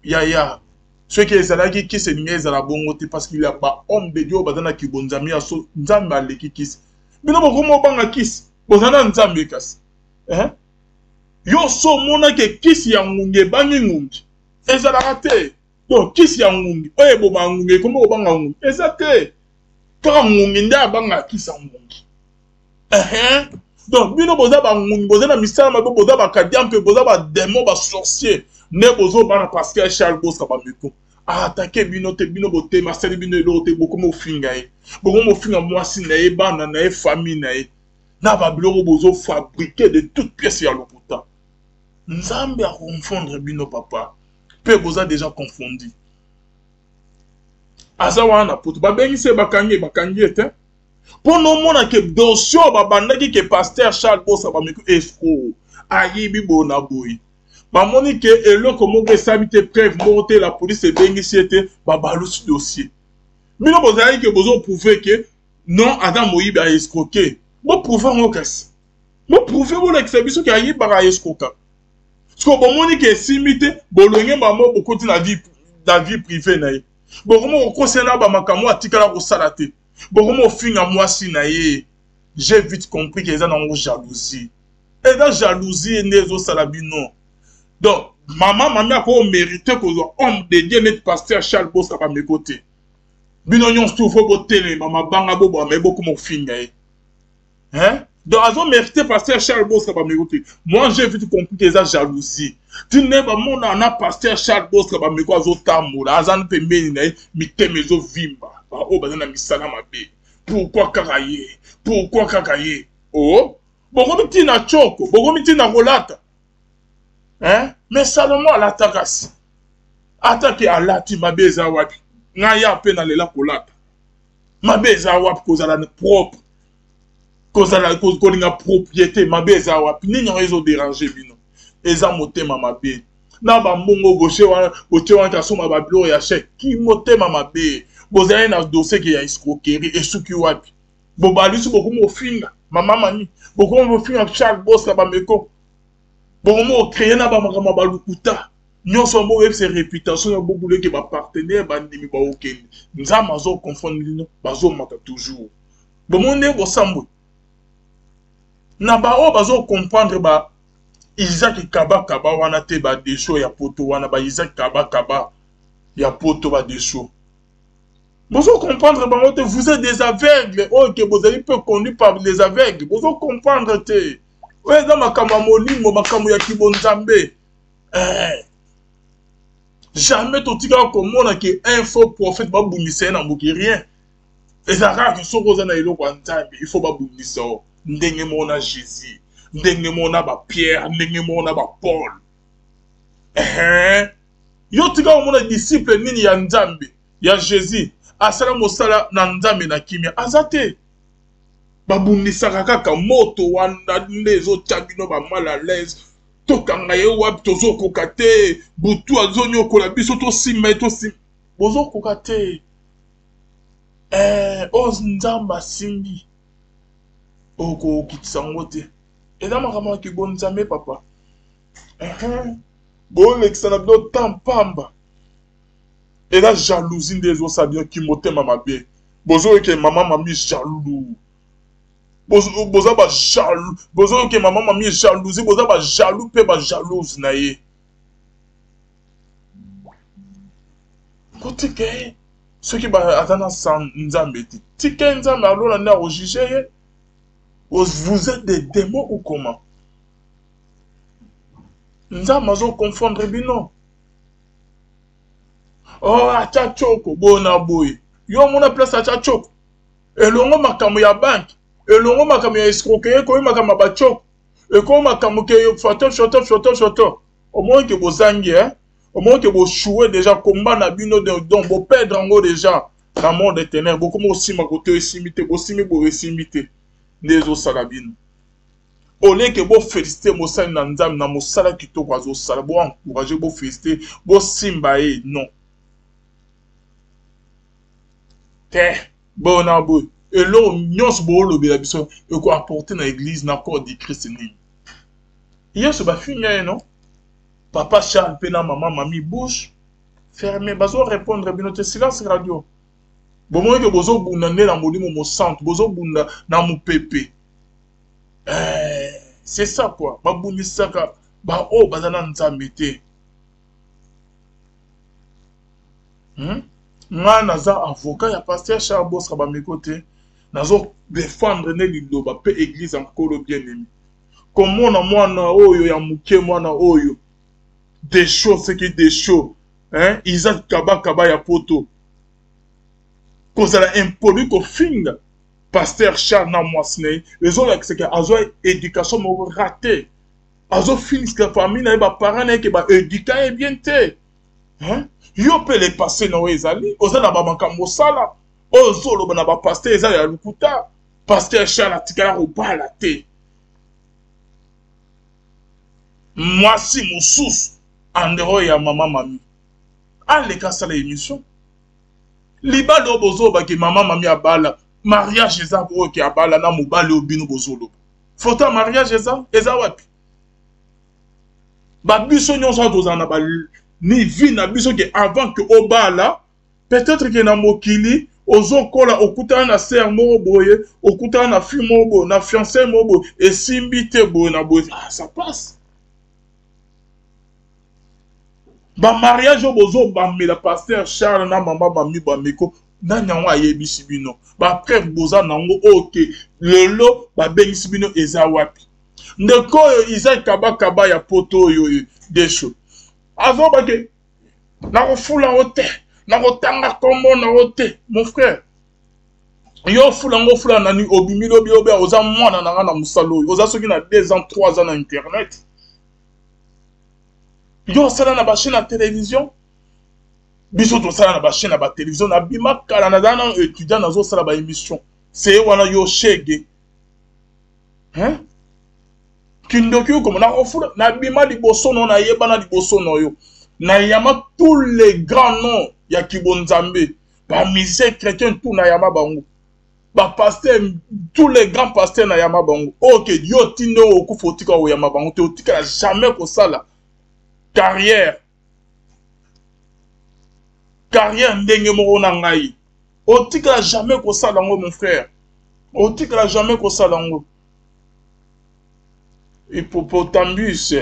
Ya. Ceux qui sont qui se nient à la bongote parce qu'il y a pas homme de Dieu bazana ki bonzami aso Nzambe aleki kis. Bino bokomo banga kis. Bozana Nzambe kas. Hein? Yo so mona ke kis ya ngunge bangi ngungi. Ezala rate. Donc kis ya ngungi. Oye bo bangunge komo banga ngungi. Ezate. Ka ngungi nda banga kis ya ngungi. Donc bino boza ba ngungi bozana misala mabe boza ba kadiampe boza ba démon ba sorcier. Ne bozo bana pasteur Charles Bossa Bameko. Attaquer bino te bino bote masali bino elote beaucoup mo finga e. Beaucoup mo finga mwasi na e bana na e famille na e. Na ba biloko bozo fabriquer de toutes pièces ya lokuta. Nzambe a confondre bino papa. Pe boza déjà confondu. Aza wana poto ba bengise bakangi ete. Pour no mona ke dossier ba bandaki ke pasteur Charles Bossa Bameko escroc. Ayibi bona boy. Ba moni ke eloko moko esabite preuve monter la police et bengisi ete ba balusi dossier. Bino bozali ke bozo prouver que non Adam Moïbe a escroqué. Bo prouver ngokas. Bo prouver bo l'exhibition que ayi ba escroquer. Parce que ba moni ke simite bolonge ba mo okoti na vie privée na ye. Bokomo okosela ba makambo atikala ko salate. Bokomo finga mwasi na ye. J'ai vite compris qu'ils ont une jalousie. Et la jalousie n'est pas salabino. Donc, maman a mérité que l'homme de Dieu n'est pas pasteur Charles Bosca à mes côtés. Binonion souffre pour télé, maman banga bobo, mais beaucoup mon finger. Hein? Donc, ils ont mérité pasteur Charles Bosca à mes côtés. Moi, j'ai vite compris qu'ils ont jalousie. Tu n'es pas mon ana pasteur Charles Bosca à mes côtés, Zotamoula, Azan Pemene, Mitemezo Vimba, oh, bazana misala mabe. Pourquoi kakaye? Pourquoi kakaye? Oh? Bogo miti na choko, bogo miti na rolata. Hein? Mais Salomon la takasi. Attaque alati mabeza wapi. Ngaya pena lela kolata. Mabeza wapi kozala propre. Kozala kolinga propriété mabeza wapi. Ni nyo déranger bino. Eza motema mabe. Na ba mbongo gauche wana oche wana kasoma ba bilo ya chèque. Ki motema mabe. Bozali na dossier qui a escroquerie et suki wapi. Bobalisu beaucoup mo finga. Maman mani. Beaucoup mo finga Charles Boss la bameko. Beaucoup mo créer na ba makama ba lukuta. Nyon so mo web ses réputations beaucoup le que ba partenaire ba ndimi ba okende. Nzama zo confondre lino bazo mata toujours. Bon monde bo sambo. Na ba o bazo comprendre ba Isaac Kaba Kaba wana te ba desho ya poto wana ba Isaac Kaba Kaba ya poto ba desho. Vous comprendre, vous êtes des aveugles. Ok, vous avez peu connu par les aveugles. Vous comprendre, oui, dans ma kamamoli, ma kamoya kibonzambe. Jamais tout tika comme on a qui un faux prophète va boumissé n'a bouki rien. Et ça rare que so cause na ilo kwantambe, il faut pas boumissa. Ndenge mona Jésus, ndenge mona ba Pierre, ndenge mona ba Paul. Yo tika mona disciple nini ya Nzambe, ya Jésus. Asala mosala na nzambe na kimia azate babunisaka kaka moto wana ndezo tabino ba mal à l'aise tokanga ye wapi tozokoka te butu azonyokola biso tosimba tosimba bozokoka te o nzamba simbi okokitisa ngo te eza makambo ki bon nzambe papa bolekisa na bino tampamba. Et la jalousie des autres, ça vient qui m'ote maman bé. Bozo que maman m'a mis jaloux. Bozo ba jaloux. Bozo que maman m'a mis jalousie. Bozo ba jaloux pe ba jalouse naie. Côté que ceux qui ba attendant sans nzambe ti. Ti que nzambe alors on a au juger. Vous êtes des démons ou comment? Nzambe mazo confondre bino. Oh, acha choko, bona boy. Yo mona place acha choko. Elongo makamu ya bank. Elongo makamu ya escroquerie, ko makamu ba choko. E ko makamu ke photo. Au moins que vous zangi, hein. Au moins que vous chouez déjà combat na bino de don, vous perdre en gros déjà. Dans le monde des ténèbres, beaucoup aussi ma côté simité, vous simité, vous simité. Des os salabino. Au lieu que vous félicitez mon sang na nzam na mosala kito kwa zo sala, vous encouragez, vous félicitez, vous simbaye, non. Bon, et là, nous avons le quoi apporter dans l'église, dans le corps de Christ. Hier, ce va finir, non? Papa Charles, pena, maman, mamie, bouche fermée. Bazo répondre, bien, notre silence radio. Bon, moi, que bozo bounane dans mon centre, bozo bounane dans mon pépé. C'est ça, quoi. Ba bouni saka, ba oh, bazana nzamete. Moi, naza avocat, ya pasteur Charles Bosca ba mes côtés. Nazo défendre ne liloba pe église encore bien aimé. Comment na moi na oyo ya muke moi na oyo. Des choses ce qui des choses. Hein, Isaac Kaba ya poto. Cause la impoli ko finga. Pasteur Charles na moi sne. Les autres c'est que azo éducation mo raté. Azo finis que famille na ba parents na ke ba éduquer bien te. Hein? Yo peut les passer na wezali, oza na ba makambo sala, ozo lo na ba pasteur eza ya lukuta, pasteur Charles atikala ko bala te. Moi si moussous andero ya maman mami. Allez ka sala émission. Liba do bozo ba ki maman mami abala, mariage eza ko ki abala na mobali obino bozolo. Photo mariage eza wapi? Ba biso nyonso dozana ba ni vie na biso que avant que obala peut-être que na mokili ozokola okutana na ser moko boye okutana na fille moko boye na fiancé moko boye esimbi te boye na boye ça passe. Ba mariage bozo bamela pasteur Charles na mama bami bameko na nyango ayebisi bino ba preuve boza nango oke lelo ba bengisi bino eza wapi ndeko oyo Isaac Kaba ya poto oyo desho azo bake na kofula ote na kotanga kombo na ote mon frère yo fula ngo fula nani obimilo biobe oza mwana na ngana musalo oza soki na 2 ans 3 ans na internet yo sala na ba chaîne na télévision biso to sala na ba chaîne na ba télévision na bima kala na dana étudiant na zo sala ba émission c'est wana yo shege hein kindoki comme na ofula na bima liboso no na yeba na liboso no yo na yama tous les grands noms ya kibonzambe ba musiciens chrétiens tout na yama bango ba pasteur tous les grands pasteurs na yama bango OK yo tino okufotika o yama bango te otika jamais ko sala carrière ndenge moko na ngai otika jamais ko sala ngo mon frère otika jamais ko sala ngo Hippopotamus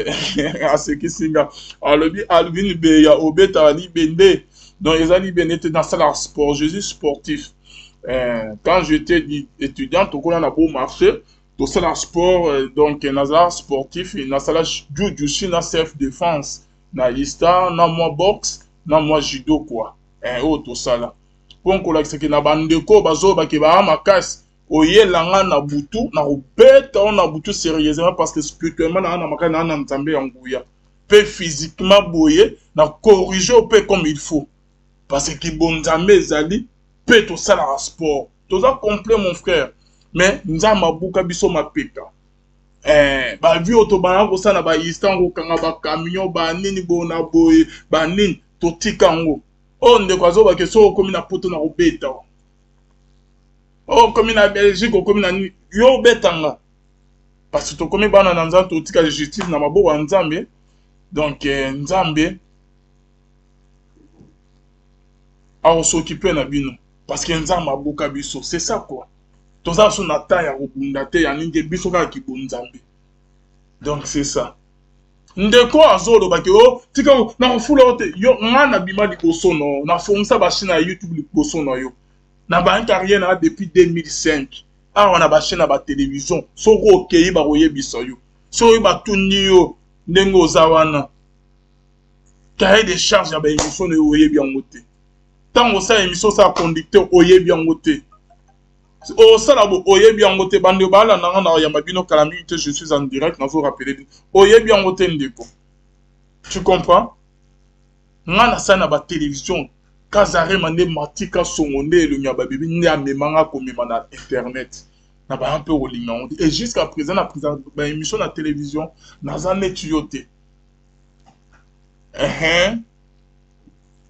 à ce qui singa alobi Alvin be ya obeta ali bende donc les ali benete dans salle sport Jésus sportif quand j'étais étudiant on a beau marché tout ça sport donc na salle sportif na salle judo na self défense na lista na moi boxe na moi judo quoi tout ça là pour qu'on l'axe que na bandeko bazo ba ke ba makasi oyelanga na butu na obeta on na butu sérieusement parce que spirituellement na makana na nzambe ya nguya pe physiquement boye na corriger pe comme il faut parce que bonzambe ezali pe to sala sport to za complet mon frère mais nzama buka biso mapeka ba vi otobana ko sana ba istango kanga ba camion ba nini bona boye ba nini to tikango onde kwazo ba keso komi na poto na obeta oh comme na Belgique comme na yo betanga parce que comme bana na nzanto otika justice na maboko nzambe donc nzambe a s'occuper na bino parce que nzambe abuka biso c'est ça quoi toza so na ta ya obunda te ya ninge biso ka ki bonzambe donc c'est ça ndeko azolo ba ke o tika na fula ote yo ngana bima di bosono na fomsa ba china YouTube li bosono yo na ba carrière na depuis 2005 a on a ba chaîne na ba télévision soko okei ba koyebisa yo so ba tuni yo ndengo zawana cahier de charge ya ba émission ne oyebi yango te tango sa émission sa conducteur oyebi yango te o sala bo oyebi yango te bande bala na na ya mabino calamité je suis en direct na vous rappeler oyebi yango te ndeko tu comprends ngana sa na ba télévision Kazare mande matika songonde le nyaba bibi ndi amemanga komema na internet na ba un peu olinga et jusqu'à présent na présent ba émission na télévision na za netuyote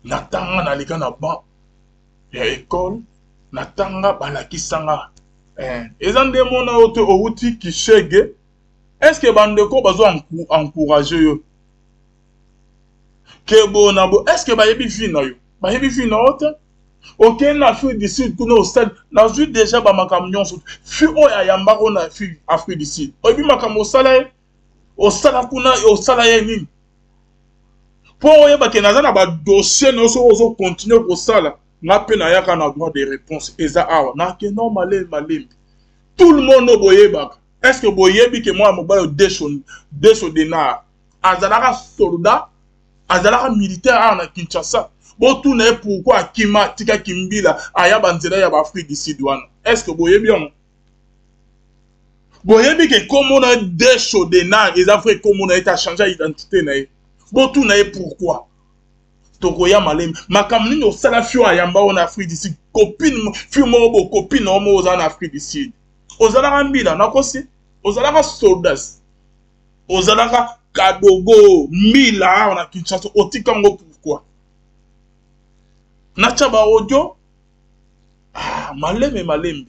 na tanga na leka na ba ya école na tanga balakisanga ezande mona oto outi kishege est-ce que bandeko bazo encourager yo ke bona bo est-ce que ba yebi fina yo ba yebi fina ota OK na Afrique du Sud kuna au stade na ju déjà ba makamnyon so fi o ya yamba na Afrique du Sud obi makamo sala kuna o sala ye nini pour oyeba ke naza na ba dossier no so ozo continuer ko sala na pe na yaka na droit de réponse eza awa na ke non malembi tout le monde boyeba est-ce que boyebi ke moi mobile desho de na azalaka soldat azalaka militaire na Kinshasa bo tout n'est pourquoi Kima tika Kimbila aya banzela ya ba Afrique du Sud wana est-ce que boyebi on boyebi ke comme on a desho de na les Afrique comme on a été changer identité na bo tout n'est pourquoi tokoya malem makamni no sala fio ayamba en Afrique du Sud copine fio mo copine no mo en Afrique du Sud ozalaka mbila nakosi ozalaka soldats ozalaka kadogo mila na Kinshasa otikango pourquoi na chaba audio malembe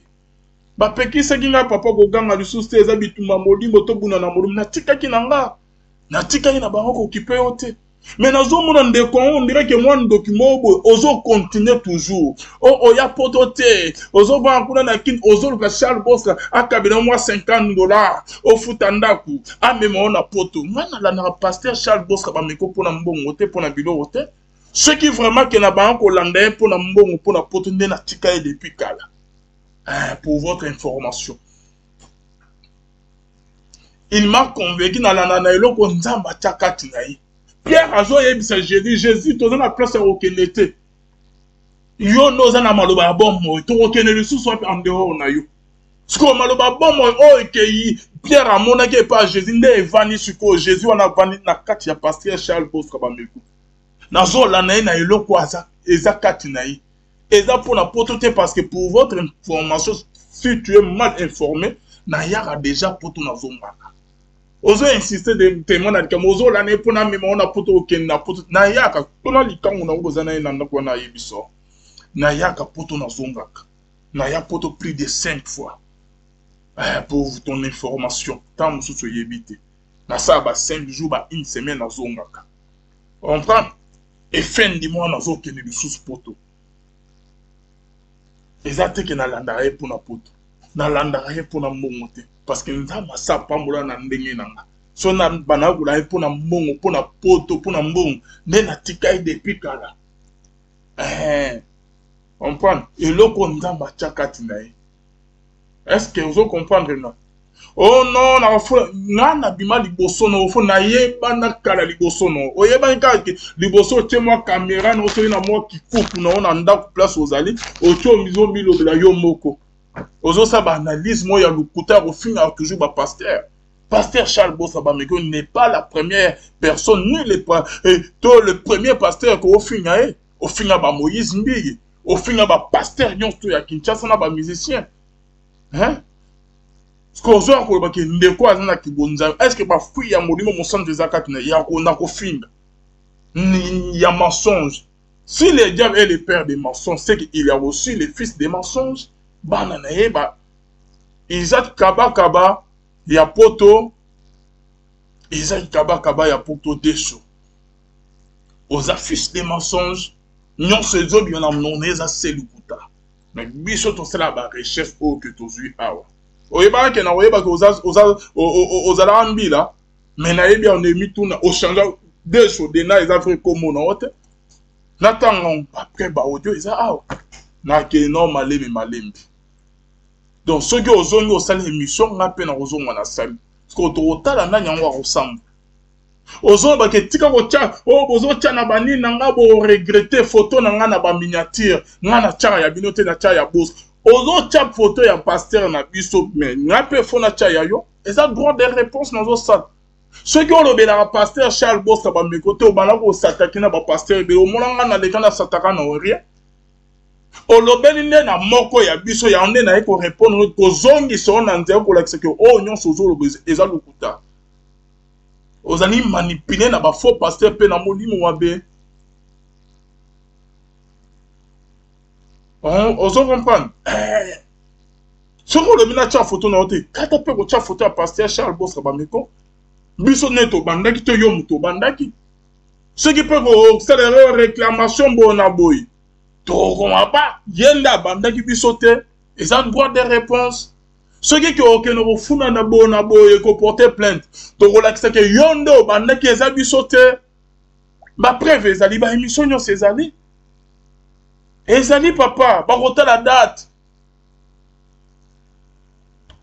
ba pekisa kinga papa ko ganga lisuste eza bituma modimo to buna na modimo na tikaki nanga na tikaki na bango ko kipe yote Mais dans un monde de on dirait que moi, un document, oso continue toujours. Oh, ya potote. Oso va en na kin, oso le Charles Boss, a kabina moi $50. Au futandaku. Ah, mais on a poto. Moi, na pasteur Charles Boss, kaba meko pour na mbongo, te pour na bilo, te. Ceux qui vraiment que na ba en hollandais pour na mbongo, pour na poto, ne na tika depuis kala. Pour votre information. Il m'a convaincu dans la nanaïlo qu'on zamba tchakatinaï. Pierre a joué Jésus, tout dans la place au Kenete. Yo n'ose na maloba bon moi, tout au Kenete sous soit en dehors na yo. Ce qu'on maloba bon moi, oh que Pierre a mon que pas Jésus ne vani suko Jésus on a vani na kati ya pasteur Charles Boss kabameko. Na zo la na eloko aza ezakatinaï. Eza pour la potote parce que pour votre information, si tu es mal informé, na yara déjà poto na zomba. Ozo insister de témoin na kama ozo la ne pona mema ona poto oken na poto na yaka tona likango na ngoza na ina ndako na yebiso na yaka poto na zongaka na ya poto plus de 5 fois pour ton information tant mususu yebite na ça ba 5 jours ba une semaine na zongaka comprend et fin du mois na zo ken du sous poto ezate ke na landare pona poto na landare pona mongote parce que nous avons ça pambola na ndenge nanga so na banagula pour na mbongo pour na poto pour na mbongo ne na tikai depuis kala on prend et loko ndamba chakati na est-ce que vous comprenez non oh non na fo na bima liboso no fo na yeba na kala liboso no oyeba nka liboso te moi caméra no so na moi qui coupe no na ndako place ozali ocho mizo milo de la yo moko. Ozo sa ba analyse moi ya lukuta au fin toujours ba pasteur. Pasteur Charles Boss Abameko n'est pas la première personne ni le premier pasteur ko au fin ba Moïse Mbigi, au fin ba pasteur nyonso ya Kinshasa na ba musicien. Hein? Ce qu'on voit ko ba ke ndeko azana kibonza. Est-ce que ba fui ya molimo mo centre des akatine ya ko na ko finga. Il y a mensonge. Si le diable est le père des mensonges, c'est qu'il y a aussi le fils des mensonges. Banana ba Isaac kaba ya poto Isaac kaba ya poto deso oza fils des mensonges nyon se zo bien amnoneza selukuta mais biso to sala ba recherche o que to zui awa oyeba ke na oyeba ke oza la ambila mais na yebi on emi tuna o changa deso de na ezafre komo na ote natanga après ba audio eza awa na ke no malembi. Donc, ceux qui ont eu une émission, on a peine à rejoindre la salle. Parce qu'on a la nana en ensemble. Ozo ba ke tika ko tia o bozo tia na bani nanga bo regretter photo nanga na ba miniature ngana tia ya binote na tia ya boss. Ozo tia photo ya pasteur na biso mais na pe fona tia ya yo. Et ça droit des réponses dans ça. Ceux qui ont le la pasteur Charles Boss ba me côté o bana ko s'attaquer na ba pasteur be o monanga na lekana s'attaquer na rien. Olobeli nde na moko ya biso ya nde na eko répondre ko zongi so na nzeo ko la que o nyon so zo lobe eza lukuta ozali manipuler na ba faux pasteur pe na molimo wabe ozo comprendre soko lobi na tia photo na ote kata pe ko tia photo ya pasteur Charles Boss Abameko biso neto bandaki to yo muto bandaki ce qui peut ko accélérer réclamation bona boy. Pas yenda bandaki bisote et ça droit des réponses ceux qui ont aucun refuna na boy ko porter plainte to relaxa que yondo bandaki eza bisote ba preuve ezali ba émission nyo sezali ezali papa ba kota la date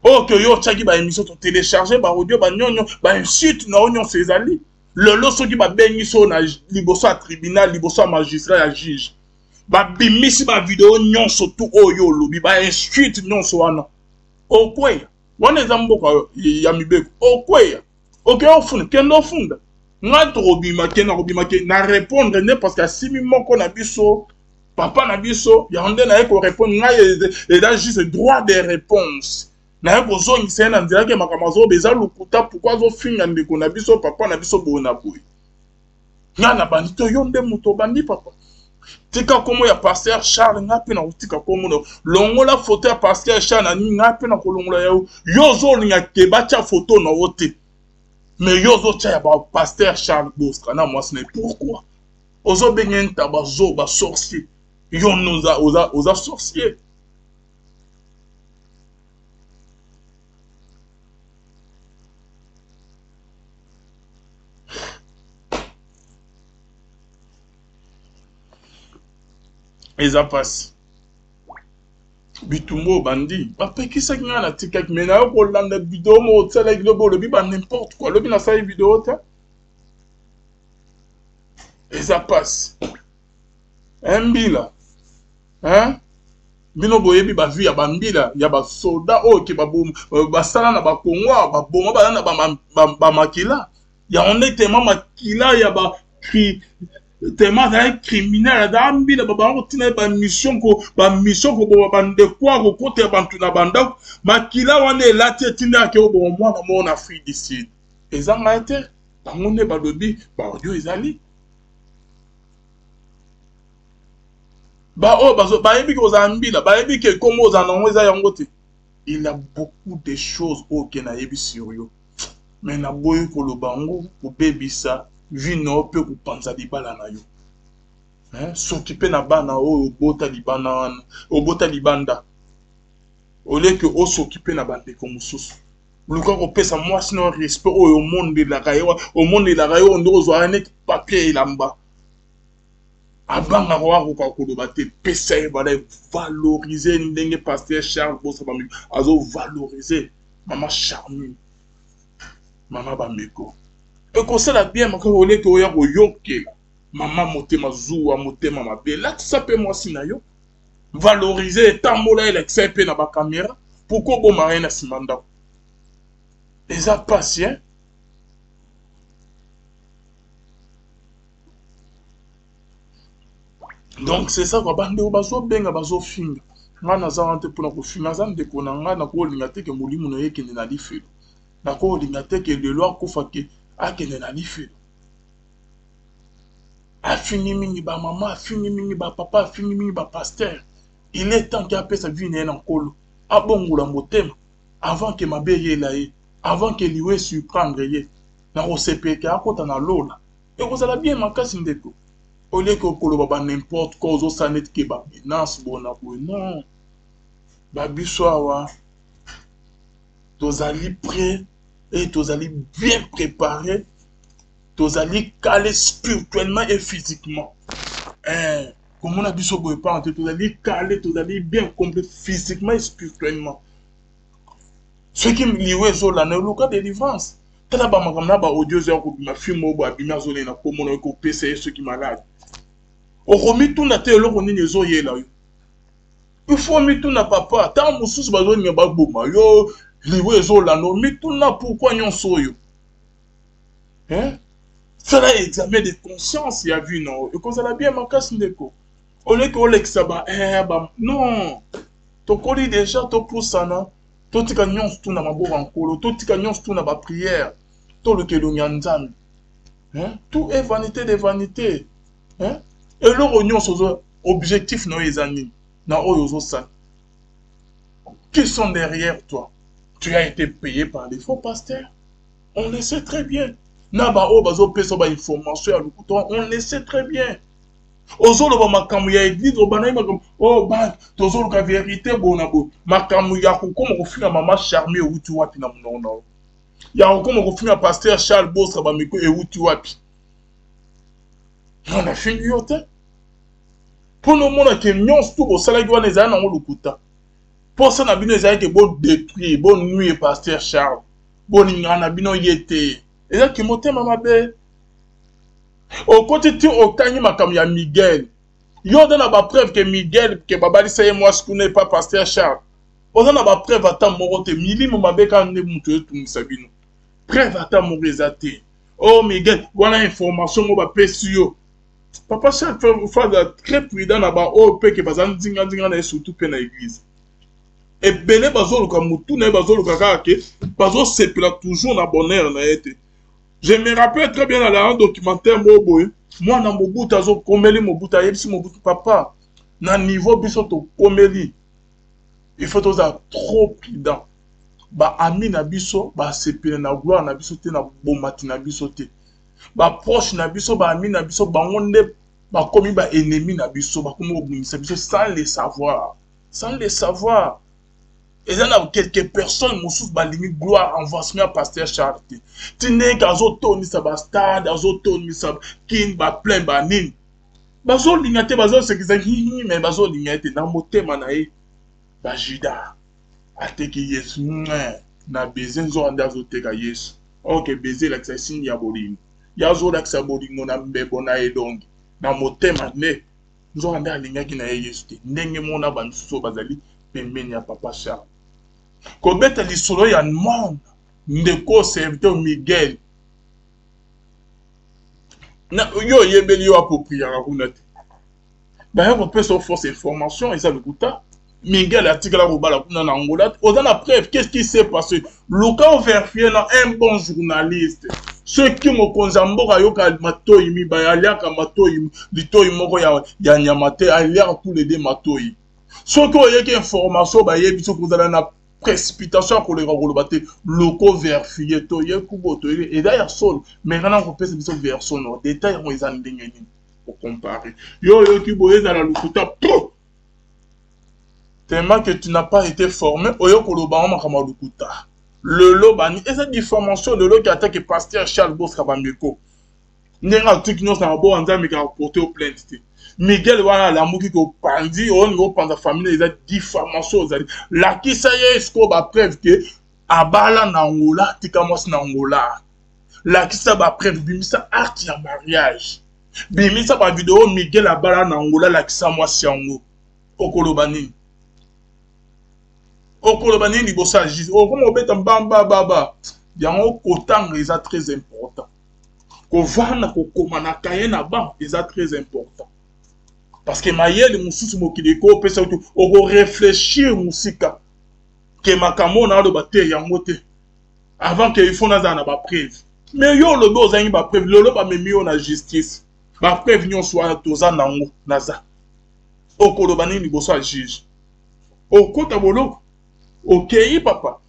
oh que yo tchaki ba émission to télécharger ba audio ba nyonyo ba insulte na onyo sezali le lo soki ba bengi so na liboso a tribunal liboso a magistrat ya juge ba bimisi ba video nyonso tu oyo lobi ba insuite nyonso wana okwe wana ezamboka ya mibeko okwe oke ofunda kendo ofunda nga trobima kena robima ke na répondre ne parce que simi moko na biso papa na biso ya onde na eko répondre nga et là juste droit des réponses na eko zongi sena ndira ke makamazo beza lukuta pourquoi zo finga ndeko na biso papa na biso bona boy nga na bandito yonde muto bandi papa tika komo ya pasteur Charles ngapi na tika komo no longola photo ya pasteur Charles na ngapi na kolongola yo zo linga kebacha photo na wote Mais yozo tcha ba pasteur Charles Bostra na moi ce n'est pourquoi. Ozo benyen tabazo ba sorcier. Yo nous a sorcier. Et ça passe. Bitumbo bandi. Après qui ça qui a la tika qui mena au landa vidéo mo tsala globo le biba n'importe quoi. Le bina sa vidéo ta. Et ça passe. Mbila. Hein? Bino boyebi ba vu ya ba mbila, ya ba soldat o ki ba bom ba sala na ba kongwa, ba boma ba na ba makila. Ya on est tellement makila ya ba cri tellement d'un criminel d'ambi la baba on tient ba mission ko ba de quoi ko côté bantu na banda makila on est là tina ke bo moi na mon Afrique d'ici et ça m'a été on est ba dobi ba audio ezali ba o ba yebi ko zambi la ba yebi ke komo za na ngweza yango te il a beaucoup de choses auquel na yebi sur yo mais na boye ko lo bango ko bebisa vino pe kupanza libala na yo s'occuper na bana o bota libana o bota libanda ole que o s'occuper na bande comme mususu luka ko pesa moi sinon respect au monde de la rayo on doit zo ane papier ilamba abanga ko ko ko bate pesa e bala valoriser ndenge pasteur Charles Bosa ba azo valoriser mama Charmi mama Bameko. Et qu'on sait la bien, quand on est au yoke, maman motema zoua, motema ma belle, là, ça peut moi sinayo. Valoriser, tamola et l'excès na ba caméra, pourquoi bon marine à simanda. Et ça passe, hein? Donc c'est ça, quoi, bande au bazo benga bazo finga. Ngana za ante pour na finga za ndeko na ngana ko lingate ke mulimu no yeke na life. Na ko lingate ke de loi kufa ke akende na life. Afini mingi ba maman, afini mingi ba papa, afini mingi ba pasteur. Il est temps qu'il a sa vie en colo. Abongula motema avant que ma beye laye, avant que liwe surprendre ye. Na OCP ke akota na lola. Et vous allez bien makasi ndeko. Au lieu que kolo baba n'importe quoi aux sanet ke ba binance bona bo non. Ba biswa tozali prêt et tozali bien préparé. Tozali calé spirituellement et physiquement. Comme on a dit sur le point, tozali calé, tozali bien complet physiquement et spirituellement. Ce qui me liait sur la délivrance. Tala ba makamna ba audio zero ko ma film mo ba bina zone na ko mono ko PC ceux qui malade. O romi tout na te lo ko nini zo ye la yo. Il faut mi tout na papa, tant mususu ba zo ni ba boma yo liwe zo la no mi tout na pourquoi nyon so yo. Hein? C'est là examen de conscience il y a vu non. Et qu'on ça la bien manqué ndeko. Au lieu que l'exaba non. To koli déjà to poussana. To tika nyons tout na mabo bankolo, to tika nyons tout na ba prière. To le kelo nyanzan. Hein? Tout est vanité de vanité. Hein? Et le rognon sozo objectif no ezani. Na oyozo ça. Qui sont derrière toi? Tu as été payé par les faux pasteurs. On le sait très bien. Naba o bazo peso ba information à l'outou. On le sait très bien. Ozolo ba makamu ya église obana makamu oh ba tozolo ka vérité bonabo makamu ya kokoma ko fina mama Charmi outi wapi na mnono ya kokoma ko fina pasteur Charles Bosa ba miko e outi wapi on a fini yote pour nous mona ke nyons tout bo sala gwa neza na ngolukuta pour ça na bino eza ke bon détruire bon nuit pasteur Charles bon ngana bino yete eza ki motema mabe. Au côté tu okani makam ya Miguel. Yo donne la preuve que Miguel que babali saye moi ce n'est pas pasteur Charles. On donne la preuve ata morote mili mo mabeka ne mutu tu sabino. Preuve ata morizate. Oh Miguel, voilà information mo ba pesio. Papa Charles fait très prudent na ba o pe que bazan dinga na surtout pe na église. Et belé bazolo ka mutu na bazolo ka ke bazo sepela toujours na bonheur na été. Je me rappelle très bien dans la documentaire Moboy. Moi, dans Mobutu, je suis komeli Mobutu, je Mobutu papa. Dans le niveau biso to komeli. Il faut être trop prudent. ba ami na biso ba sepele na gloire na biso te na bomati na biso te ba proche na biso ba ami na biso bango nde ba komi ba ennemi na biso ba komi obungisa biso sans le savoir et là quelques personnes mosusu balingi gloire avancement ya pasteur Charles te tineke azotonisa ba stade azotonisa kin ba plein ba nini bazolinga te bazosekisa hihi me bazolinga te na motema na ye ba Juda ateki Yesu na beze nzonde azoteka Yesu ok beze lakisa sini ya bolingo yazo lakisa bolingo na mbebo na ye dongi na motema ne nzonde alingaki na ye Yesu te ndenge mona bamisusu bazali pembeni ya papa Charles kobeta lisolo ya monde ndeko serviteur Miguel na yo yebeli yo appropriera kuna te ba yo peut so fausse information et ça le kuta Miguel atikala robala kuna na Angola on a preuve qu'est-ce qui s'est passé Luka vérifié na un bon journaliste ceux qui mo konzamboka yoka matoi mi ba aliaka matoi litoi moko ya nyamate aliaka tous les deux matoi ceux qui oyeki information ba yebi so kozala na précipitation pour les rolobaté locaux vérifié to yekubo to et d'ailleurs sol mais quand on peut se version no détail on les andengeni pour comparer yo ki boyeza la lukuta pro tellement que tu n'as pas été formé oyo koloba makama lukuta le lobani et cette diffamation de l'eau qui attaque pasteur Charles Boska Bambeko n'enga truc nous na bo anza mika porter au plainte Miguel wana la muki ko pandi au niveau panda famille les diffamation la kisa yesko ba preuve que abala na Angola tikamos na Angola la kisa ba preuve bimisa acte ya mariage bimisa ba vidéo Miguel abala na Angola la kisa mwasi yango okolobani libosa jis comme obeta mbamba baba yango kotanga eza très important ko vana ko komana kayena ba eza très important parce que mayele mususu mokili ko pesa to oko réfléchir musika que makamo na lo bate yango te avant que il faut na ba preuve mais yo lo bo zangi ba preuve lo ba memi yo na justice ba preuve nyon soit toza nango naza okolobani libosa juge okota boloko ok papa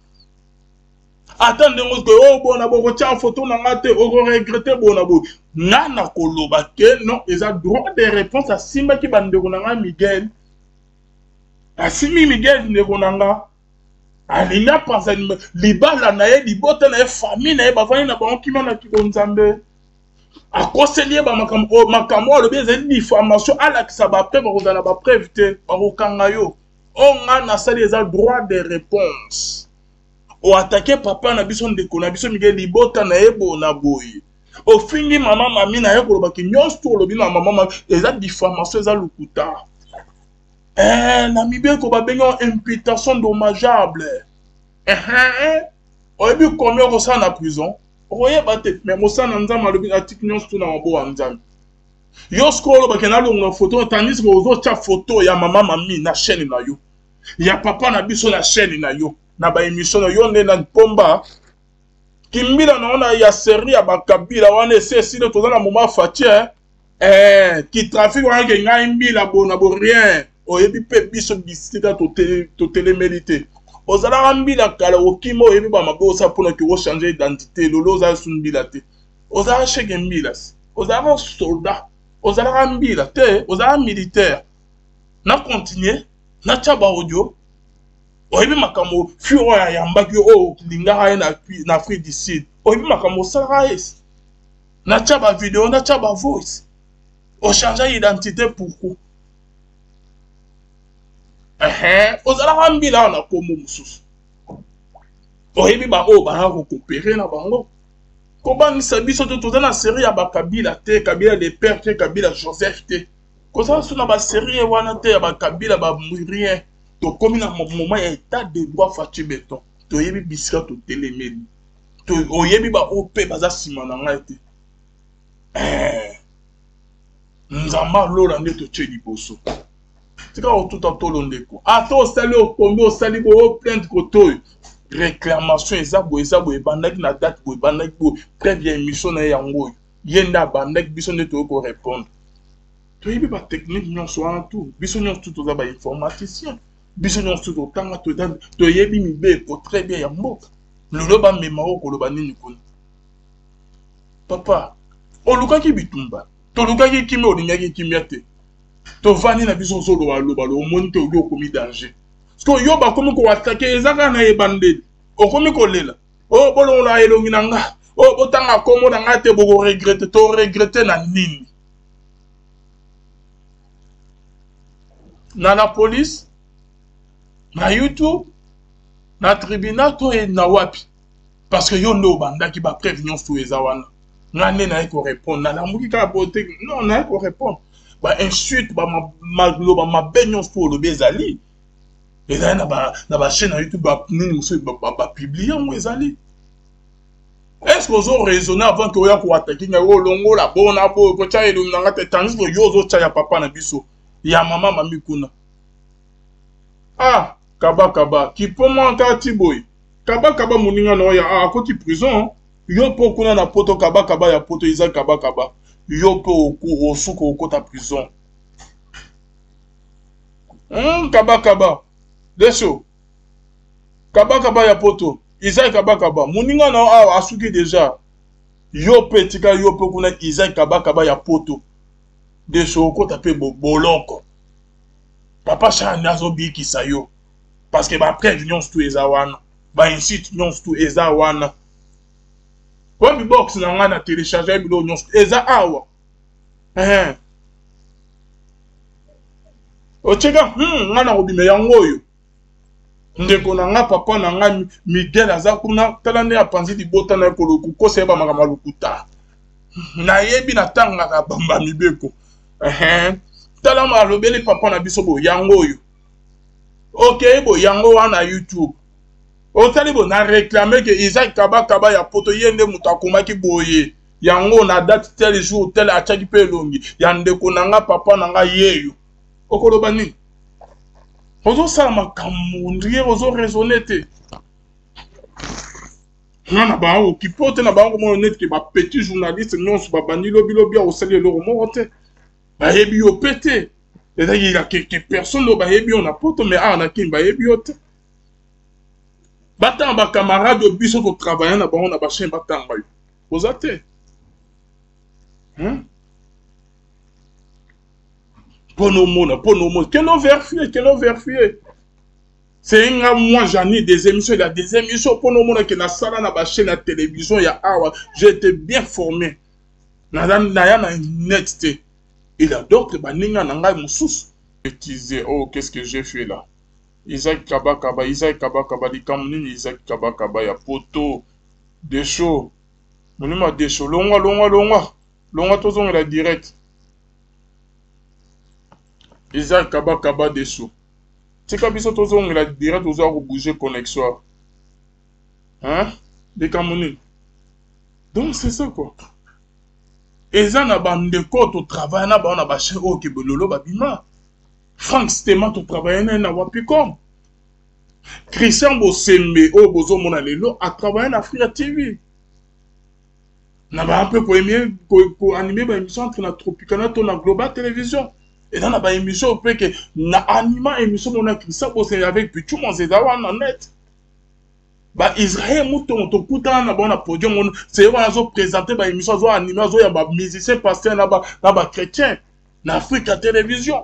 attendez moi que oh bon abo tia photo na ngate o regretter bon abo nana koloba ke non ils ont droit de réponse à simba ki bandeko na Miguel asimi Miguel ndeko nanga alina pensa libala na ye libota na ye famille na ye bavani na bango kima na kikonzambe akoselier ba makamo alobi ezali diffamation alakisa ba preuve bakozala ba preuve te bakokanga yo on a sali eza droit de réponse o attaquer papa na biso ndeko na biso Miguel libota na ebo na boye o fingi mama mami na ye koloba ki nyonso to lobi na mama eza diffamation eza lukuta na mibe ko ba benga imputation dommageable o ebi combien ko sa na prison o yeba te mais mo sa na nzama lobi article nyonso to na mabo wa nzama yo skolo ba kena longa photo tandis que ozo tia photo ya mama mami na chaîne na yo ya papa na biso na chaîne na yo na ba émission yo nde na pomba kimbila na ona ya série ya bakabila wana ese to na moment fatie qui trafic wana ke ngai mbila bona bo rien oyebi pe biso bisika to télé mérité ozala mbila kala okimo oyebi ba mabo sa pona ki o changer identité lolo za sunbila te ozala cheke mbila ozala soldat ozala mbila te ozala militaire na continuer na chaba audio oyebi makambo furo ya yambaki o lingaka ye na Afrique du Sud oyebi makambo osalaka ye na chaba video na chaba voice o changer identité pourquoi ozalaka mbila na komo mosusu oyebi ba o bana kokopere na bango kobangisa biso to toza na série ya bakabila te kabila les pères te kabila Joseph te kozala so na basérie wana te ya bakabila bamurien tokomi na moment ya état de droit faci beton toyebi bisika totelemeli oyebi ba ope baza nsima na ngai te nzamba lola nde totie liboso tika otuta tolo ndeko ata osali okombi osali boye plainte kotoyo réclamation eza boye ebandaki na date boye ebandaki boye preuve ya émission na ye yango oyo ye nde abandaki biso nde toyei korépondre toyebi batechnique nyonso wana tu biso nyonso tu toza bainformaticien biso nyonso totanga toyebi mibeko très bien ya mboka lelo bamema o koloba nini kuna papa olukaki bitumba tolukaki kimia olingaki kimia te tovandi na biso ozoloba omoni te oli okomi danger parceke yo bakomi koatake eza kaka na ebandeli okomi kolela o bolongola elongi na nga o botanga komo na nga te bokoregrete toregrete na nini na la police na YouTube na tribunal to na wapi parce que yo nde obandaki bapreuve nyonso eza wana nga nde naye korépondre nalambuki kaka bote non naye korépondre bainsulte bamaloba mabe nyonso olobi ezali ezali na bachaîne na YouTube nini mosusu bapiblie yango ezali est-ce que ozo raisonner avant que oya koataki ngai olongola bona boye kotya elongi na nga te tandis que yo ozotya ya papa na biso ya mama mami kuna ah kaba kipoma kati boy kaba moninga na oya akoti prison yo po kuna na poto kaba ya poto iza kaba yo po osuka okota prison kaba deso kaba ya poto iza kaba moninga na awa asuki deja yo pe tika yo po kuna iza kaba ya poto deso okota pe boloko papa chani azobikisa yo parce que bapreuve nyonso tu eza wana bainsite nyonso tu eza wana wapi box na nga na télécharge bilo nyonso eza awa ocheka nga na kobima yango oyo ndeko na nga papa na nga Miguel aza kuna tala nde apanzi libota na ekolo kosa yeba makambo lukuta nayebi natangaka bamba mibeko tala malobeli papa na biso bo yango oyo ok bo yango wana YouTube otali bo na réclamer que Isaac kaba ya poto yende mutu akomaki boye yango na date tel jour tel achaki pe longi ya ndeko na nga papa na nga yeyo okoloba nini ozo sala makambo ndriye ozo raisonner te na bango kipote na bango mo net ke ba petit journaliste nyonso babandi lobi osali eloko moko te bayebi yo pete eza il y a quelques personnes lo bayebi on a poto mais na kim bayebi yo te batanga bacamarade biso to travailler na bango na bachaîne batanga yo oza te pono mona quel vérifier c'est un moi j'en ai des émissions il y a des émissions pono mona que na sala na bachaîne na télévision ya awa j'étais bien formé na net te il y a d'autres baninga na ngai mususu bêtise oh qu'est-ce que j'ai fait là Isaac kaba likam nini Isaac kaba ya poto desho monima desho longwa tozongela direct Isaac kaba desho tika biso tozongela direct oza ko bouger connexion likam nini donc c'est ça quoi eza na bandeko to travail na ba na ba che o ke bololo babima Frank Stema to travailler na Wapicom. Christian Bosembe o bozo mona lelo a travaillé na Africa TV. Na ba un peu ko animer ba émission entre na Tropicana to na Global Télévision. Et dans la ba émission peut que na anima émission mona Christian Bosembe avec Pichu Monzedawa na net. Ba Israël muto to kuta na bona podium on c'est wana zo présenter ba émission zo animer zo ya ba musicien pasteur na ba chrétien na Africa Télévision.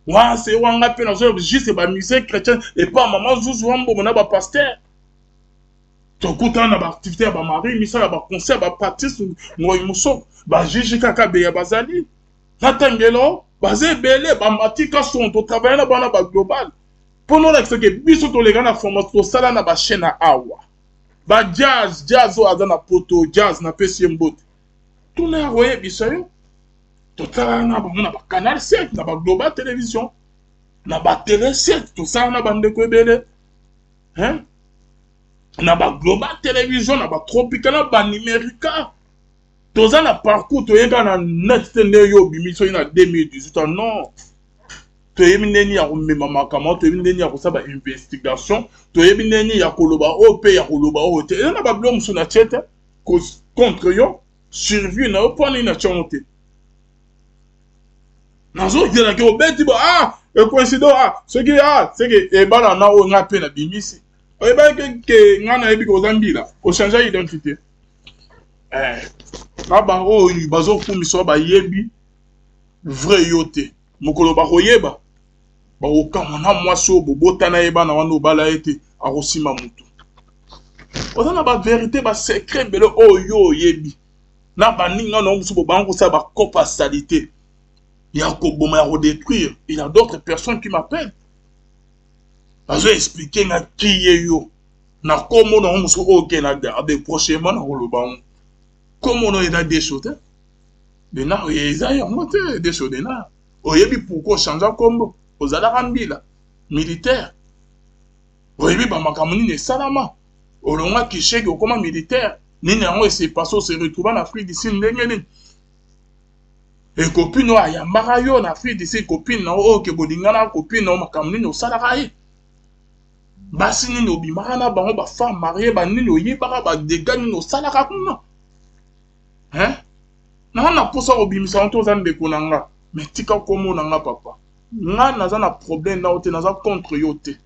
Wa c'est wanga pe na zo juste ba musicien chrétien et pas maman zuzu wambo na ba pasteur. To kuta na ba activité ya ba mari misa ba concert ba partis ngoy muso ba jiji kaka be ya bazali. Na tangelo ba zebele ba matika son to travailler na bana ba global. Pendant que biso to lega na formation to sala na ba chaîne na awa ba jazz o azana poto jazz na pesi mbote to na roye bisayo to sala na ba canal 7 na ba Global Télévision na ba télé 7 to sala na bande ko ebele na ba Global Télévision na ba Tropicana ba numérica to za na parcours to yega na net te yo bimiso na 2018 non to yebi neni ya komema makambo to yebi neni ya kosaba investigation to yebi neni ya koloba o pe ya koloba o te na ba blom so na tete contre yo survie na oponi na chonte nazo dira ke obeti ba Et coïncident, ce qui c'est que, et bah, là, on a peine à bimisi. Et bah, que, on a ébi aux Zambie, là, au changer d'identité. Là, bah, oh, il bazo pour miso, bah, yebi, vrai yote. Mokolo, bah, oyeba. Bah, aucun, on a moi, so, bobo, tana, eba, na wano, bala, ete, a rosima, mutu. On a ba vérité, ba secret, bele, oh, yo, yebi. Na, ba, ninga, non, musu, ba, on sa, ba, copa, salité. Il y a Koboma à redétruire. Il y a d'autres personnes qui m'appellent. Je vais expliquer qui est yo. Na comment on se regarde prochainement dans le banc. Comment on est dans des choses. De na ils ont monté des choses de na. Oyebi pourquoi changer comme aux alarambila militaire. Oyebi ba makamuni ne salama. Olonga qui chèque comme militaire. Ni n'ont essayé passer se retrouver en Afrique d'ici n'engene. Et copine ya marayo na Afrique d'ici copine na o ke bodingana copine na makamuni no salaraye. Basi nini obimaka na bango ba femme mariée ba nini oyebaka ba dégâts nini osalaka kuna. Hein? Na posa obimisa nto za ndeko na nga. Mais tika komo na nga papa. Nga naza na problème na ote naza contre yo te.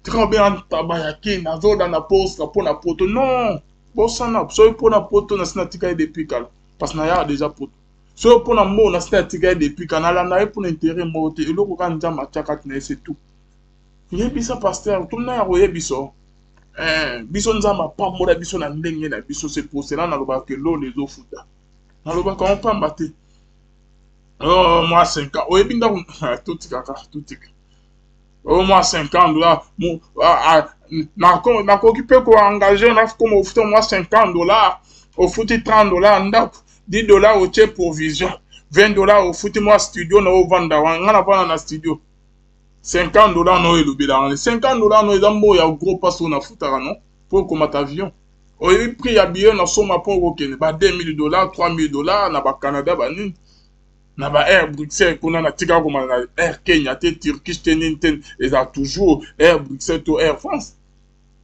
Tika obe an tabayaki nazo da na posa po na poto. Non. Bosa na so po na poto na sina tika depuis kala. Parce na ya déjà poto. So po na mo na sina tika depuis kana na e pour intérêt mo te. Eloko ka nza machaka na c'est tout. Yebisa pasteur, tout le monde a biso. Biso nzamba pas mora biso na ndenge na biso c'est pour cela na loba que l'eau les eaux futa. Na loba ka on pas mbaté. Oh moi 5 ans. Oyebi nda tout kaka, tout tika. Oh moi 5 ans là, na ko occupé ko engager na comme au futa moi 50 $, au futi 30 $ ndako, 10 $ au tché provision, 20 $ au futi moi studio na o vanda ngana pa na studio. 50 $ no elobela 50 $ no ezambo ya gros passo na futaka non pour commander avion oyebi prix ya billet na soma pour okene ba 2000 $, 3000 $ na ba Canada ba nini na ba Air Bruxelles kuna na tika koma na Air Kenya te Turkish te nini eza toujours Air Bruxelles to Air France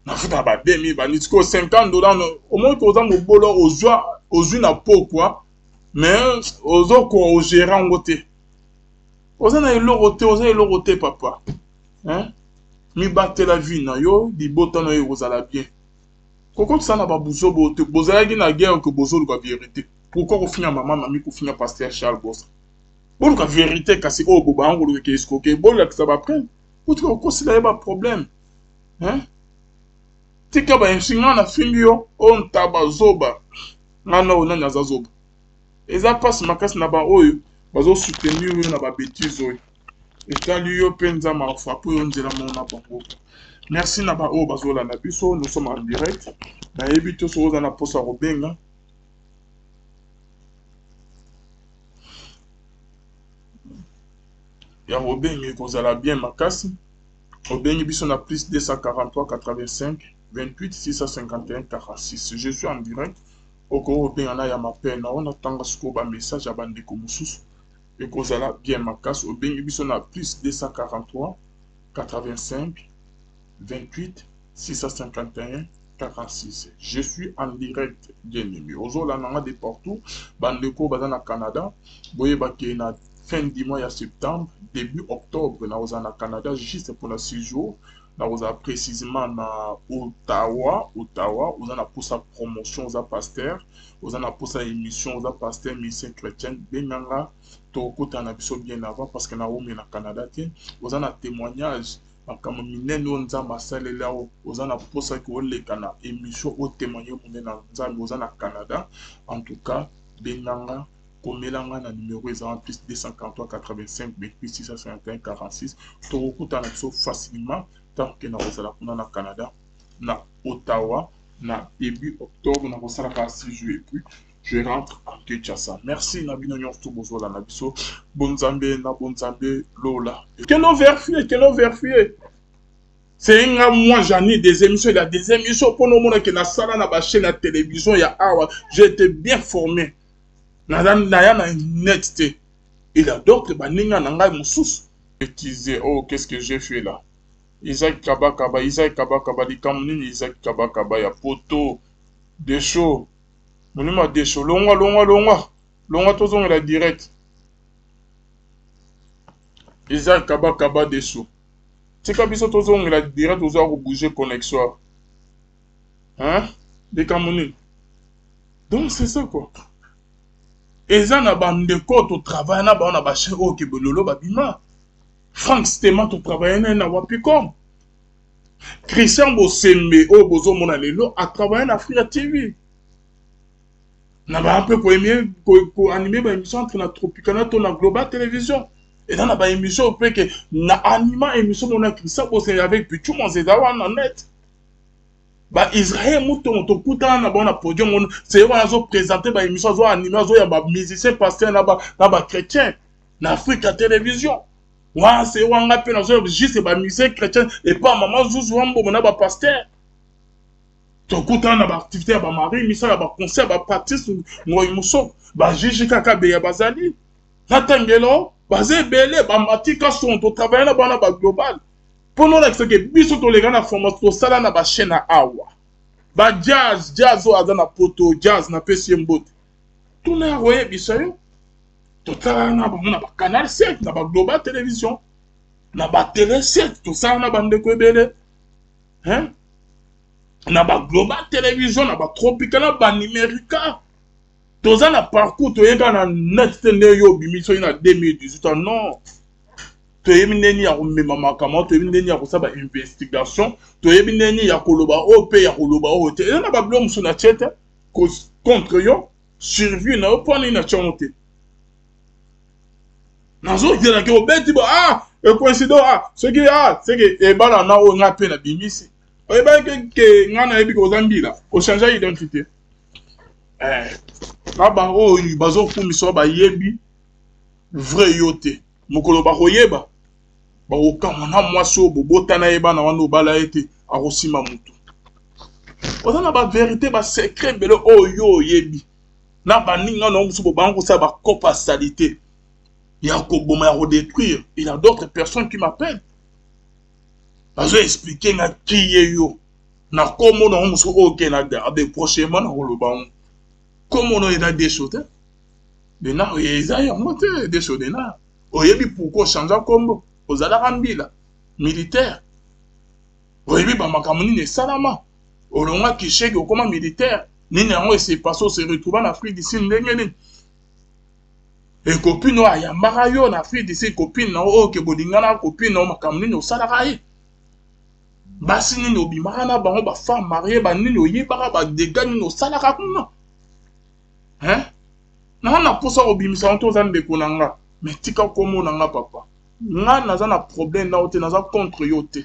na futa ba 2000 ba nitiko 50 $ no au moins ko za mobolo ozwi na pokwa mais ozoko o gérant ngote. Oza na elorote papa. Hein? Mi batte la vie na yo, di bota na yo ozala bien. Koko ça na ba buzo bote, bozala gi na guerre que bozo la vérité. Pourquoi ko finya maman mami ko finya pasteur Charles Bossa. Bon la vérité kasi o boba ngolo ke escoquer, bon la que ça va prendre. Pourquoi ko sila ba problème. Hein? Tika ba insinga na fingio on tabazoba. Ngana ona na zazoba. Eza passe makasi na ba oyo. Bazo soutenir na ba bêtise oyo. Etali yo penza ma frappe yo nzela mona bango. Merci na ba o bazo la na biso, nous sommes en direct. Na ebito so za na posa robenga. Ya robenga ko za la bien makasi. Robenga biso na plus 243 85 28 651 46. Je suis en direct. Oko robenga na ya mapena on attend ce ko ba message ya bandeko mususu. Et Kozala bien makas au bengi biso na plus 243 85 28 651 46. Je suis en direct bien aimé. Ozola nanga de partout. Bandeko bazana Canada. Boye bake na fin du mois de septembre, début octobre na ozana Canada juste pour la 6 jours. Na oza précisément na Ottawa, ozana pour sa promotion oza pasteur, ozana pour sa émission oza pasteur mission chrétienne benanga. Tokota na biso bien avant parce que na omi na Canada te ozana témoignage makamo minene o nzamba salela ozana posa ko leka na émission o témoigner monene na nzambe ozana Canada en tout cas benanga komelanga na numéro ezana plus 243 85 28 651 46 tokota na biso facilement tant que na ozala kuna na Canada na Ottawa na début octobre na kosala ka 6 jours et puis je rentre en Kinshasa. Merci Nabino Nyorto Bozola Nabiso. Bonzambe na bonzambe Lola. Quel overfié. C'est moi j'en ai des émissions, il y a des émissions pour nous montrer que na sala na ba chaîne de télévision ya awa, j'ai été bien formé. Na net te. Il y a d'autres baninga na ngai mususu. Bêtise. Oh, qu'est-ce que j'ai fait là? Isaac Kabakaba, di kamnini Isaac Kabakaba ya poto des shows. Monima desho, longa tozong la direct. Isaac Kaba dessous. Tika biso tozo ngela direct tozo bouger connexion. Hein? Des Camerounais. Donc c'est ça quoi. Et ça na bandeko to travail na ba on a ba chez o kebololo ba bima. Frank Stéma to travailler na wapicom. Christian Bosembe o bozo mona lelo a travaillé na Africa TV. Na ba un peu ko animer ba émission entre na Tropicana to na Global Télévision. Et dans la émission peut que na anima émission mona Christian Bosembe avec Pichu Monzeda wana net. Ba Israël muto to kuta na ba na podium c'est wana zo présenter ba émission zo animer zo ya ba musicien pasteur na ba chrétien na Africa Télévision. Ouais, c'est un rappel dans un juste ba musée chrétien et pas maman Zouzou Wambo na ba pasteur. To kuta na ba activité ba mari misa ba concert ba pratique ngoy muso ba jiji kaka be ya bazali. Natangelo ba zebele ba matika son to travailler na ba global. Pour nous là que biso to les gars na formation to sala na ba chaîne awa. Ba jazz o azana poto jazz na pesi mbote. Tout na roye bisayo. Tout ça, on a Canal 7, on a Global Télévision, on a Télé 7, tout ça, on a bande Kwebele. Hein? On a Global Télévision, on a Tropicana, on a Numérica. Tout ça, on a parcours, tout ça, on a net, yo, bimission, il y a 2018 ans, non. Tout ça, il y a un tout il y a une investigation, tout il y a un OP, il y a un OT. On a blâme sur la tête, contre yo, survie, on a un point d'inachionté. Nazo dira que au bête ah et coïncident ah ce qui c'est que et bala na o ngape na bimisi o ba que ngana ebi ko Zambia o changer identité na ba o bazo kumiso ba yebi vrai yote mokolo ba koyeba ba o kama na mwaso bobota na yeba na wana bala ete akosima mutu o na ba vérité ba secret bele o yo yebi na ba ninga na musu bo bango sa ba copa salité. Il y a un détruire. Il y a d'autres personnes qui m'appellent. Je vais expliquer qui est yo. Na comment on a ok na de prochainement na le ban. Comment on a des choses. De na ils ont monté des choses de na. Oyebi pourquoi changer comme aux alarambila militaire. Oyebi ba makamuni ne salama. Olonga ki chèque comme militaire. Ni na on s'est passé se retrouver en Afrique d'ici ndengeni. Et copine no ayambaka yo na Afrique d'ici copine na o ke bodingana copine no makamuni no salaka ye. Basi nini obimaka na bango ba femme mariée ba nini oyebaka ba dégâts nini osalaka kuna. Hein? Na posa obimisa onto za ndeko na nga. Mais tika komo na nga papa. Nga naza na problème na ote naza contre yo te.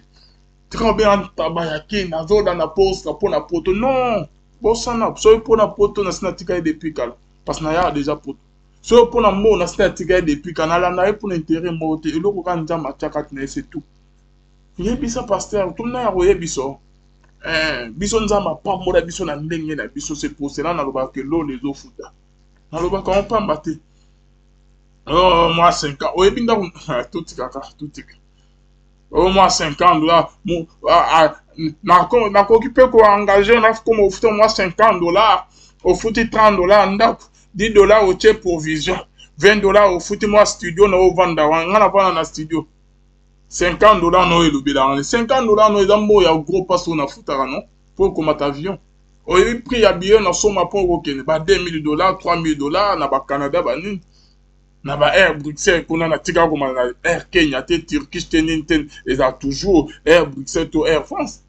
Tika be an tabayaki nazo da na poste pour na poto non. Bosana so pour na poto na sina tika depuis kala parce na ya déjà poto. So pour na mo na sina tika depuis kana na pour intérêt moté et loko kan nzama tiaka na c'est tout. Yebisa pasteur tout na ya yebiso. Biso nzama pa moda biso na ndenge na biso c'est pour cela na loba que l'eau les eaux futa. Na loba ka on pa mbate. Oh moi 5 ans. Oyebi nda tout tika. Au moins 50 $. Na occupé ko engagé na comme au foot moi 50 $. Au foot 30 $. Ndap 10 $ au tché provision. 20 $ au foot moi studio na au vanda. Ngana pa na studio. 50 $ no elubila. 50 $ no ezambo ya gros passo na futara non pour comme avion. Au prix ya billet na soma pour okene ba 2000 $, 3000 $ na ba Canada ba nini. Na ba Air Bruxelles kuna na tika kuma na Air Kenya te Turkish te Ninten eza toujours Air Bruxelles to Air France.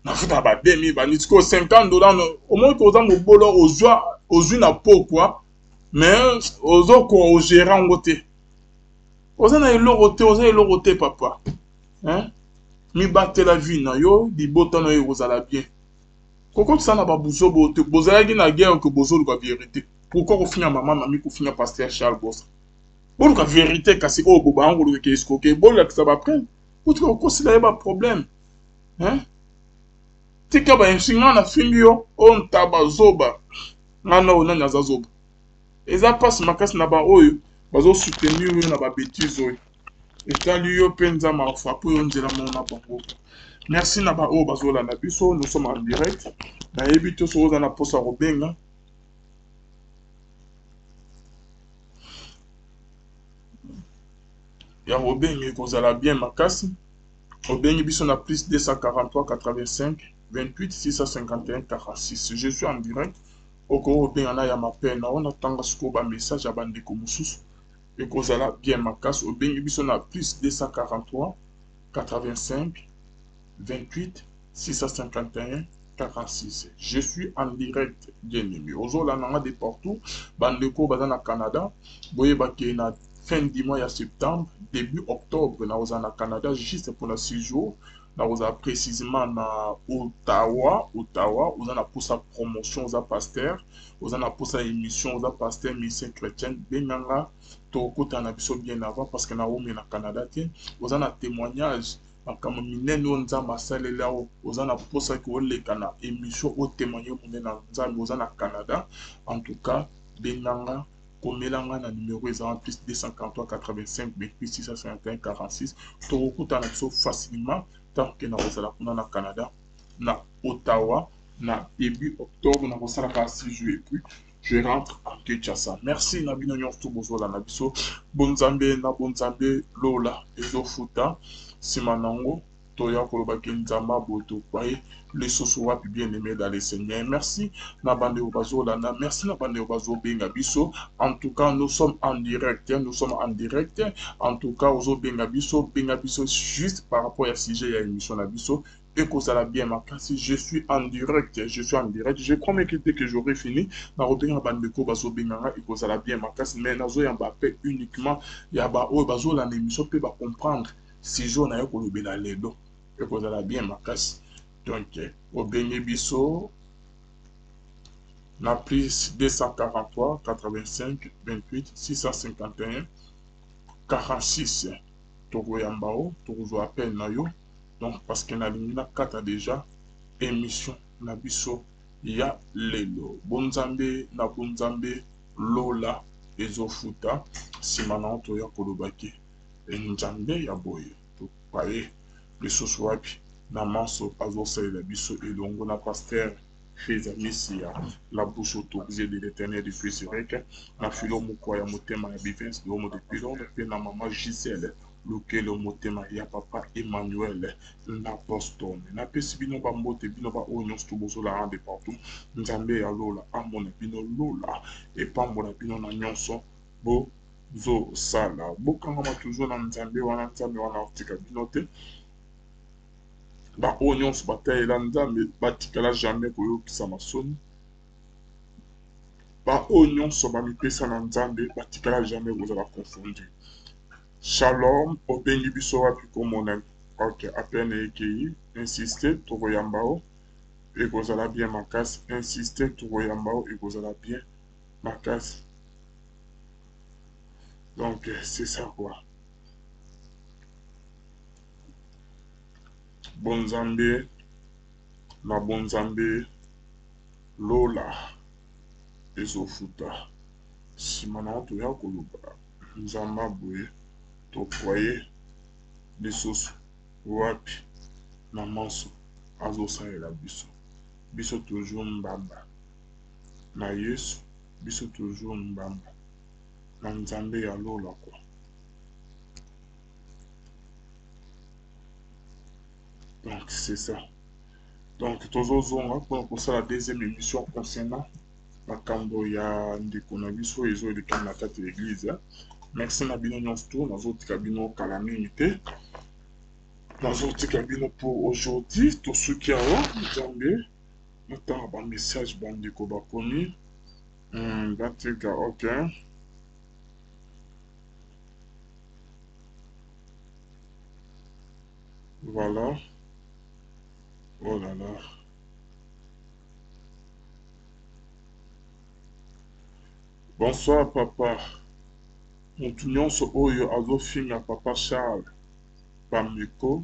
Na futa ba 2000 ba nitiko 50 $. Au moins ko za mo bolo ozui na po quoi. Mais ozo ko o gérant ngote. Oza na elorote papa. Hein? Mi batte la vie na yo di botano yo ozala bien. Koko ça na ba buzo bote bozala gi na guerre que bozo la vérité. Pourquoi on finit maman mami ko finit pasteur Charles Bossa. Bon la vérité kasi o boba ngolo ke escoquer bon la ça va prendre. Pour ko c'est pas problème. Hein? Tika ba insinga na fingio on tabazoba. Ngana ona na zazoba. Eza passe makasi na ba oyo bazo soutenir yo na ba bêtise oyo. Etali yo penza ma frappe yo nzela mona bango. Merci na ba o bazola na biso, nous sommes en direct. Na ebito so za na posa robenga. ya obengi kozala bien makasi obengi biso na plus 243 85 28 651 46. Je suis en direct oko obenga na ya mapena on atanga siko ba message ya bandeko mosusu ekozala bien makasi obengi biso na plus 243 85 28 651 46. Je suis en direct bien aimé ozola nanga de partout bandeko baza na Canada boyeba ke na fin du mois de septembre, début octobre, nous sommes au Canada juste pour les 6 jours. Nous sommes précisément à Ottawa. Ottawa, nous avons pour sa promotion aux pasteurs. Nous avons pour sa émission aux pasteurs, mission chrétienne. Benanga, Toko, tu as bien avant parce que nous sommes au Canada. Nous avons un témoignage. Comme nous avons massacré là, nous avons pour ça que nous avons une émission au témoignage. Nous avons au Canada. En tout cas, Benanga. Komelanga na numéro est plus 243 85 28 651 46. Tokuta na biso facilement tant que na kozala kuna na Canada na Ottawa na début octobre na kosala ka 6 jours et puis je rentre en Kinshasa. Merci na bino nyonso bozola na biso bonzambe na bonzambe lola ezofuta simanango toya koloba kinzamba boto kwaye les sosoa bien aimé dans les Seigneurs. Merci na bande obazolana, merci na bande obazo benga biso. En tout cas, nous sommes en direct, nous sommes en direct. En tout cas, ozo benga biso juste par rapport à sujet à l'émission na biso et que ça la bien makasi. Je suis en direct, Je crois que dès que j'aurai fini, na robenga bande ko bazo benga et que ça la bien makasi mais nazo yamba pe uniquement ya ba o bazolana émission peut ba comprendre si je na ko lobela ledo et que ça la bien makasi. Donc, au Béni Bisso, na plus 243 85 28 651 46. Togo Yambao, Togo appel na yo. Donc, parce que na limina kata déjà émission na biso ya lelo. Bonzambe na bonzambe lola ezofuta simana to ya kolobaki. Nzambe ya boye. To paye le soswapi. Na manso azosai la biso elongo na pasteur fils amisia la bouche autorisée de l'éternel du fils rek na filo moko ya motema ya bivens de homo de pilon pe na mama Gisèle lequel motema ya papa Emmanuel na Boston na pesi bino ba mbote bino ba onyo sto bozola rende partout nzambe ya lola amona bino lola et pambola bino na nyonso bo zo sala bokanga toujours na nzambe wana otika bino te ba oyo nyonso batalela nzambe batikala jamais koyokisa masoni ba oyo nyonso bamipesa na nzambe batikala jamais kozala confondu. Shalom obengi biso wapi komona ok apene ekei insiste tokoyamba o ekozala bien makasi insiste tokoyamba o ekozala bien makasi. Donc c'est ça quoi. Bonzambe na bonzambe lola ezofuta simana toya koloba nzamba boye tokwaye lisusu wapi na manso azosalela biso toujours mbamba na Yesu biso toujours mbamba na nzambe ya lola kwa. Donc c'est ça. Donc tozozonga pour ça la deuxième émission concernant makambo ya ndeko na biso ezoleka na kati ya église. Merci na bino nyonso to nazotika bino kala mingi te nazotika bino pour aujourd'hui tosuki awa nzambe natanga ba message bandeko bakomi batika ok. Voilà. Oh là là. Bonsoir papa. Mutu nyonso oyo azofinga papa Charles Pamiko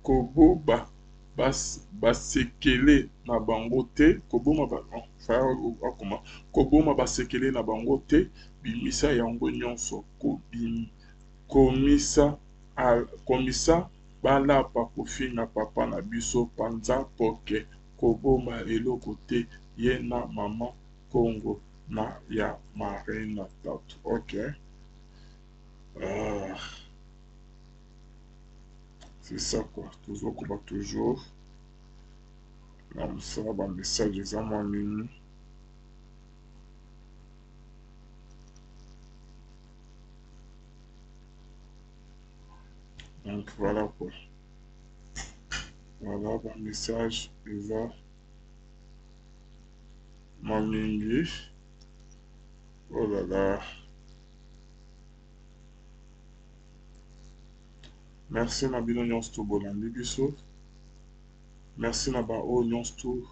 koboba basekele na bango te koboma basekele na bango te bimisa yango nyonso komisa balapa kofinga papa na biso panza poke koboma eloko te ye na mama Congo na ya marina tatu. Ok. C'est ça quoi, toujours combat toujours. Comme ça, bah, message des amants en ligne. Donc voilà quoi. Voilà, bah, message des amants en ligne. Oh là là. Merci Nabino Nyonsto Bolandi Biso. Merci Nabao Nyonsto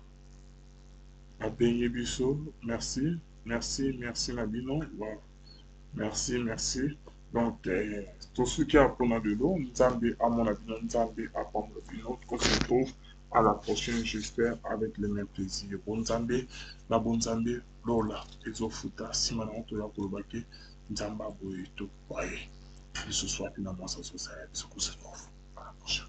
Abenye Biso. Merci. Merci, merci Nabino. Voilà. Merci, merci. Donc, tout ce qui est à prendre de l'eau, Nzambe à mon avis, Nzambe à prendre de l'eau. On se retrouve à la prochaine, j'espère, avec le même plaisir. Bon Nzambe, la bonne Nzambe, Lola, Ezofuta, Simana, Toya Kolobake, Nzamba Boyeto, Waye. Et ce soir, finalement, ça se s'arrête. Ce qu'on se retrouve à la prochaine.